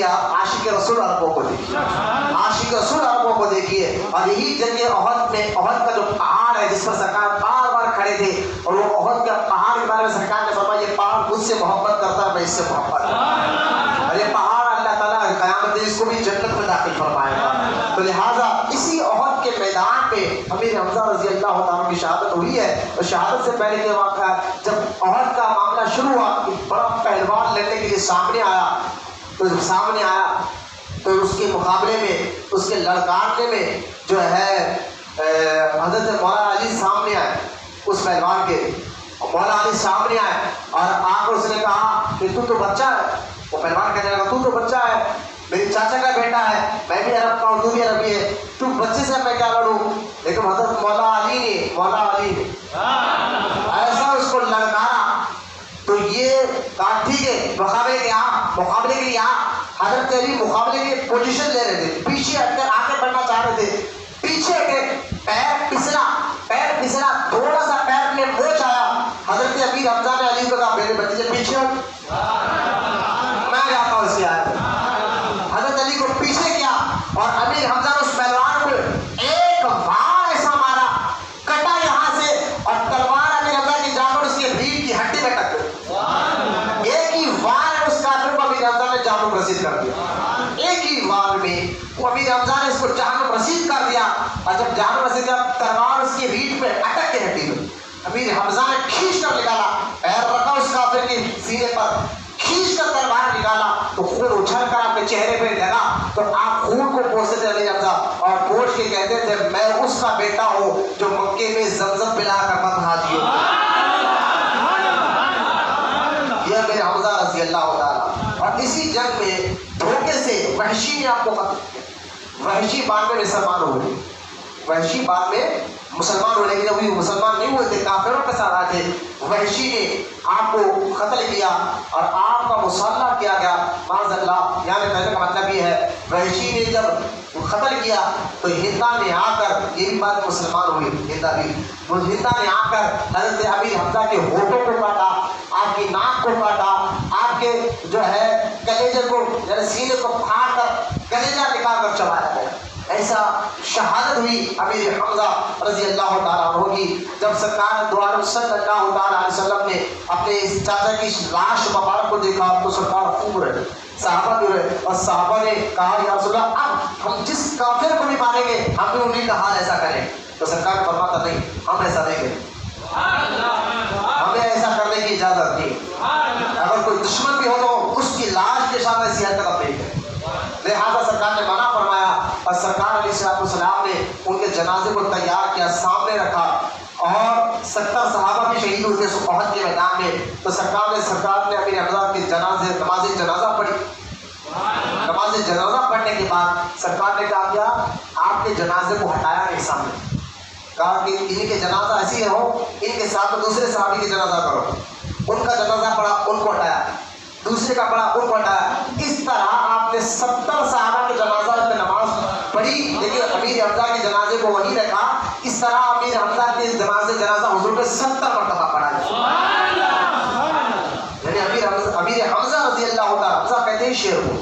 آپ عاشق رسول عربوں کو دیکھیے، عاشق رسول عربوں کو دیکھیے. اور یہی جنگ احد میں احد کا جو پہاڑ ہے جس پر سرکار بار بار کھڑے تھے، اور وہ احد کا پہاڑ کے بارے میں سرکار نے فرمایا یہ پہاڑ مجھ سے محبت کرتا ہے، میں اس سے محبت کرتا ہوں. اور یہ پہاڑ اللہ تعالیٰ قیامت میں اس کو بھی جنت میں داخل فرمائے گا. تو لہٰذا اسی احد کے میدان پہ امیر حمزہ رضی اللہ تعالیٰ کی شہادت ہوئی ہے. اور شہادت سے پہلے کے واقعہ جب احد کا معاملہ شروع ہوا، ایک بڑا پہلوان لڑنے کے لیے سامنے آیا، تو جب سامنے آیا تو اس کے مقابلے میں، اس کے لڑکانے میں جو ہے حضرت مولانا علی سامنے آئے. اس پہلوان کے مولانا علی سامنے آئے اور آ کر اس نے کہا کہ تو بچہ ہے. وہ پہلوان کہنے لگا تو بچہ ہے، میری چاچا کا بیٹا ہے، میں بھی عرب کا ہوں، تو بھی عربی ہے، تو بچے سے میں کیا لڑوں. لیکن حضرت مولانا علی نے ایسا اس کو للکارا. تو یہ کہا ٹھیک ہے مقابلے کے لیے حضرت علی مقابلے کی پوزیشن لے رہے تھے، پیچھے ہٹ کر آگے بڑھنا چاہ رہے تھے. پیچھے ہٹے، پیر پھسلا، تھوڑا سا پیر میں موچ آیا. حضرت امیر حمزہ نے علی کو کہا میرے بچے سے پیچھے ہٹ، میں جاتا ہوں اس کی آیت. حضرت علی کو پیچھے کیا اور امیر حمزہ نے اس پہلوان کو ایک وار ایسا مارا، کٹا یہاں سے، اور تلوار امیر حمزہ کی جا کر اس کی ریڑھ کی ہڈی میں کٹ گئی. ایک ہی وار اس کافر کو امیر حمزہ نے جانب رسید کر دیا. ایک ہی وار میں وہ امیر حمزہ نے اس کو جانب رسید کر دیا. اور جب جانب رسید کیا، تلوار اس کی ریڑھ پہ اٹک کے ہڈی میں. امیر حمزہ نے کھینچ کر نکالا، پیر رکھا اس کافر کے سینے پر، کھینچ کر تلوار نکالا تو خون اچھل کر آپ کے چہرے پہ لگا. تو آپ خون کو پوچھتے تھے امیر حمزہ، اور پوچھ کے کہتے تھے میں اس کا بیٹا ہوں جو مکے میں زمزم پلا کر مت ہاتھی ہو. یہ امیر حمزہ رضی اللہ تعالیٰ. اور اسی جنگ میں دھوکے سے وحشی نے آپ کو قتل کیا. وحشی بعد میں مسلمان ہو گئے، وحشی بعد میں مسلمان ہونے کے لیے مسلمان نہیں ہوئے تھے، کافروں کے ساتھ آئے تھے. وحشی نے آپ کو قتل کیا اور آپ کا مصالحہ کیا گیا معاذ اللہ. یعنی کہنے کا مطلب یہ ہے وحشی نے جب قتل کیا تو ہندا نے آ کر، یہ بھی بات مسلمان ہوئی ہندا بھی، وہ ہندا نے آ کر حضرت امیر حمزہ کے ہونٹوں کو کاٹا، آپ کی ناک کو کاٹا، آپ کے جو ہے کلیجے کو یعنی سینے کو پھاڑ کر کلیجہ نکال کر چبایا گیا. ایسا شہادت ہوئی امیر حمزہ رضی اللہ تعالیٰ عنہ کی. جب سرکار دو عالم صلی اللہ تعالیٰ علیہ وسلم نے اپنے اس چاچا کی لاش مبارک کو دیکھا تو سرکار خوب رہے، صحابہ بھی رہے، اور صحابہ نے کہا یا رسول اللہ اب ہم جس کافر کو بھی ماریں گے ہم بھی انہیں کا حال ایسا کریں. تو سرکار فرماتا نہیں، ہم ایسا نہیں کریں، ہمیں ایسا کرنے کی اجازت نہیں. اگر کوئی دشمن بھی ہو تو اس کی لاش کے ساتھ ایسی حرکت اب نہیں کریں. لہٰذا سرکار نے منع فرمایا اور سرکار علیہ السلام نے ان کے جنازے کو تیار کیا، سامنے رکھا. اور 70 صحابہ بھی شہید ہوئے تھے احد کے میدان میں. تو سرکار نے امیر حمزہ کے نماز جنازہ پڑھی. نماز جنازہ پڑھنے کے بعد سرکار نے کہا کیا آپ کے جنازے کو ہٹایا نہیں سامنے، کہا کہ ان کے جنازہ ایسی ہو، ان کے ساتھ دوسرے صحابی کے جنازہ کرو. ان کا جنازہ پڑھا، ان کو ہٹایا، دوسرے کا پڑھا، ان کو ہٹایا. اس طرح آپ نے 70 صحابہ کے جنازہ پہ نماز پڑھی، لیکن امیر حمزہ کے جنازے کو وہیں رکھا. اس طرح امیر حمزہ کے جنازہ حضور پہ 70 مرتبہ پڑھا. یعنی امیر حمزہ رضی اللہ تعالیٰ، حمزہ کہتے ہیں شیر کو،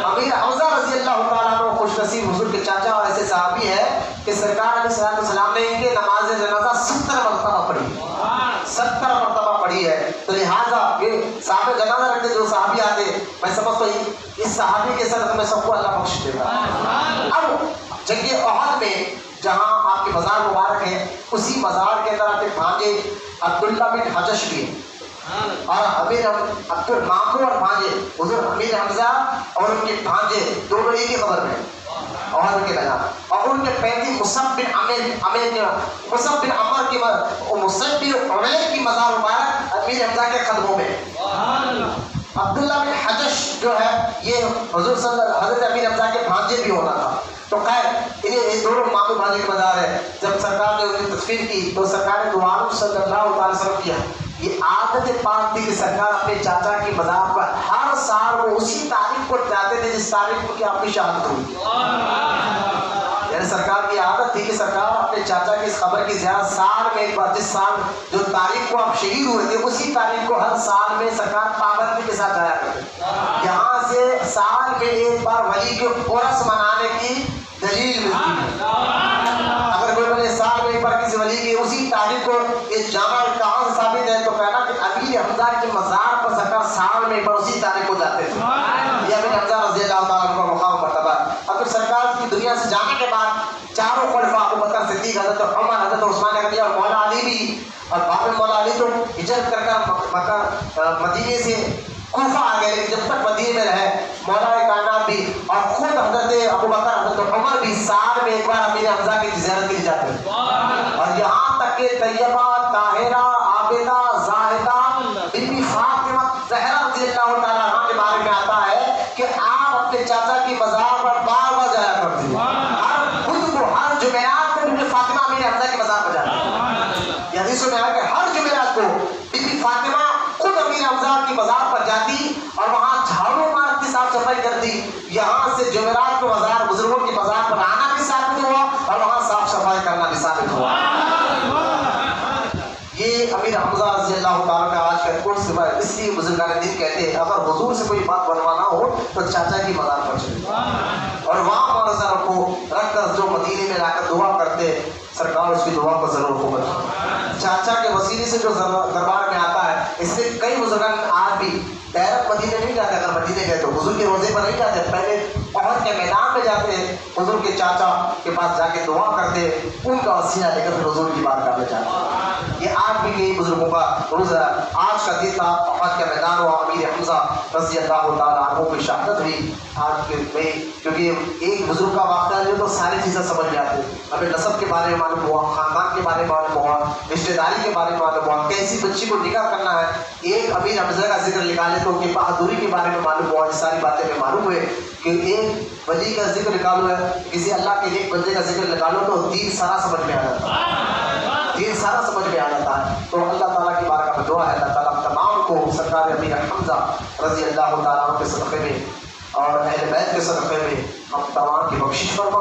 امیر حمزہ رضی اللہ تعالیٰ عنہ خوش نصیب حضور کے چاچا اور ایسے صحابی ہے کہ سرکار علیہ السلام نے ان کے نماز جنازہ 70 مرتبہ پڑھی، 70 مرتبہ پڑھی ہے. تو لہٰذا یہ صحابہ جنازہ رکھتے جو صحابی آتے، میں سمجھتا ہوں اس صحابی کے ساتھ میں سب کو اللہ بخش دے گا. اب جنگ احد میں جہاں آپ کی مزار مبارک ہے، اسی مزار کے اندر آپ کے بھانجے عبداللہ بن حجش بھی ہیں، اور امیر عبد الماخو اور بھانجے حضور امیر حمزہ اور ان کے بھانجے دونوں ایک ہی قبر میں اور ان کے لگا. اور ان کے پیتی مصعب بن عمر کی مزار مبارک امیر حمزہ کے قدموں میں. عبداللہ بن حجش جو ہے یہ حضرت امیر حمزہ کے بھانجے بھی ہونا تھا. تو خیر انہیں دونوں ماموں بھانجے کے مزار ہے. جب سرکار نے ان کی تصویر کی تو سرکار نے دعا صلی اللہ علیہ وسلم کیا. یہ عادت پاک تھی کہ سرکار اپنے چاچا کی مزار پر ہر سال وہ اسی تاریخ کو جاتے تھے جس تاریخ کو کہ آپ کی شہادت ہوئی. یعنی سرکار کی عادت تھی کہ سرکار اپنے چاچا کی اس خبر کی زیارت سال میں ایک بار، جس سال جو تاریخ کو آپ شہید ہوئے تھے اسی تاریخ کو ہر سال میں سرکار پابندی کے ساتھ جایا کرتے. یہاں سے سال میں ایک بار ولی کے عرس منانے کی دلیل ملتی ہے. اگر کوئی بولے سال میں ایک بار کسی ولی کی اسی تاریخ کو یہ جامع کہاں سے ثابت ہے تو کہنا کہ امیر حمزہ کے مزار پر سرکار سال میں ایک بار اسی تاریخ کو جاتے تھے. یہ امیر حمزہ رضی اللہ تعالیٰ عنہ کا مقام مرتبہ. اگر سرکار کی دنیا سے جانے کے بعد چاروں خلفاء ابو بکر صدیق، حضرت عمر، حضرت عثمان غنی اور مولا علی بھی، اور بعد میں مولا علی تو ہجرت کر مدینے سے کوفہ آ گئے، لیکن جب تک مدینے میں رہے مولا کائنات بھی اور خود حضرت ابو بکر، حضرت عمر بھی سال میں ایک بار امیر حمزہ کی زیارت کے لیے جاتے ہیں. اور یہاں تک کہ طیبہ، طاہرہ، عابدہ، زاہدہ بی بی فاطمہ زہرا رضی اللہ تعالیٰ عنہ کے بارے میں آتا ہے کہ آپ اپنے چاچا کی مزار پر بار بار جایا کرتے ہیں. ہر جمعرات کو بی بی فاطمہ امیر حمزہ کے مزار پر جاتے ہیں. یہ حدیثوں میں آیا کہ ہر جمعرات کو بی بی فاطمہ خود امیر حمزہ کی مزار پر جاتی اور وہاں جھاڑو مارتی، صاف صفائی کرتی. یہاں سے جمعرات کو مزار، بزرگوں کی مزار پر آنا بھی ثابت ہوا اور وہاں صاف صفائی کرنا بھی ثابت ہوا. یہ امیر حمزہ رضی اللہ تعالیٰ کا آج کا کورس اس لیے بزرگان دین کہتے ہیں اگر حضور سے کوئی بات بنوانا ہو تو چاچا کی مزار پر چلے اور وہاں معرضہ رکھ کر جو مدینے میں لا کر دعا کرتے سرکار اس کی دعا کو ضرور قبول. چاچا کے وسیلے سے جو دربار میں آتا ہے، اس لیے کئی بزرگان آج بھی ڈائریکٹ مدینے نہیں جاتے. اگر مدینے گئے تو حضور کے روزے پر نہیں جاتے، پہلے احد کے میدان میں جاتے ہیں، حضور کے چاچا کے پاس جا کے دعا کرتے، ان کا وسیلہ لے کر پھر حضور کی بارگاہ میں جاتے. یہ آج بھی کئی بزرگوں کا روز ہے. آج کا دن تھا احد کے میدان ہوا، امیر حمزہ رضی اللہ تعالیٰ عنہ کی شہادت ہوئی آج کے میں. کیونکہ ایک بزرگ کا واقعہ جو تو ساری چیزیں سمجھ میں آتی. ہمیں نسب کے بارے میں معلوم ہوا، خاندان کے بارے میں معلوم ہوا، رشتہ داری کے بارے میں معلوم ہوا، کیسی بچی کو نکاح کرنا ہے. ایک امیر حمزہ کا ذکر نکالے تو کہ بہادری کے بارے میں معلوم ہوا. یہ ساری باتیں میں معلوم ہوئے کہ ایک ولی کا ذکر نکالو ہے، کسی اللہ کے ایک بندے کا ذکر نکالو تو دین سارا سمجھ میں آ جاتا ہے. دین سارا سمجھ میں آ جاتا ہے. تو اللہ تعالیٰ کی بارگاہ میں دعا ہے اللہ تعالیٰ تمام کو سرکار امیر حمزہ رضی اللہ تعالیٰ عنہ کے صدقے میں اور اہل بیت کے صدقے میں ہم تمام کی بخشش فرما.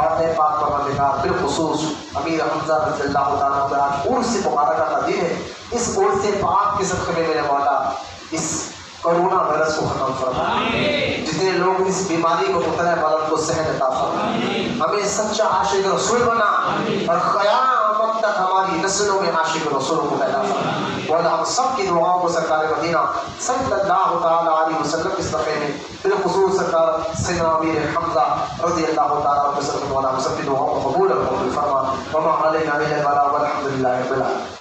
اور اے پاک پروردگار بالخصوص امیر حمزہ رضی اللہ تعالیٰ عنہ آج عرس مبارکہ کا دن ہے، اس عرس پاک کے صدقے میں میرے مولا اس کرونا وائرس کو ختم فرما. جتنے لوگ اس بیماری کو مبتلا ہیں کو صحت عطا فرما. ہمیں سچا عاشق رسول بنا اور قیامت تک ہماری نسلوں میں عاشق رسول کو پیدا فرما. مولا ہم سب کی دعاؤں کو سرکار مدینہ صلی اللہ تعالیٰ علیہ وسلم کے صدقے میں بالخصوص سرکار سیدنا امیر حمزہ رضی اللہ تعالیٰ عنہ کے صدقے مولا ہم سب کی دعاؤں کو قبول فرما. وما علینا الا البلاغ والحمد للہ رب العالمین.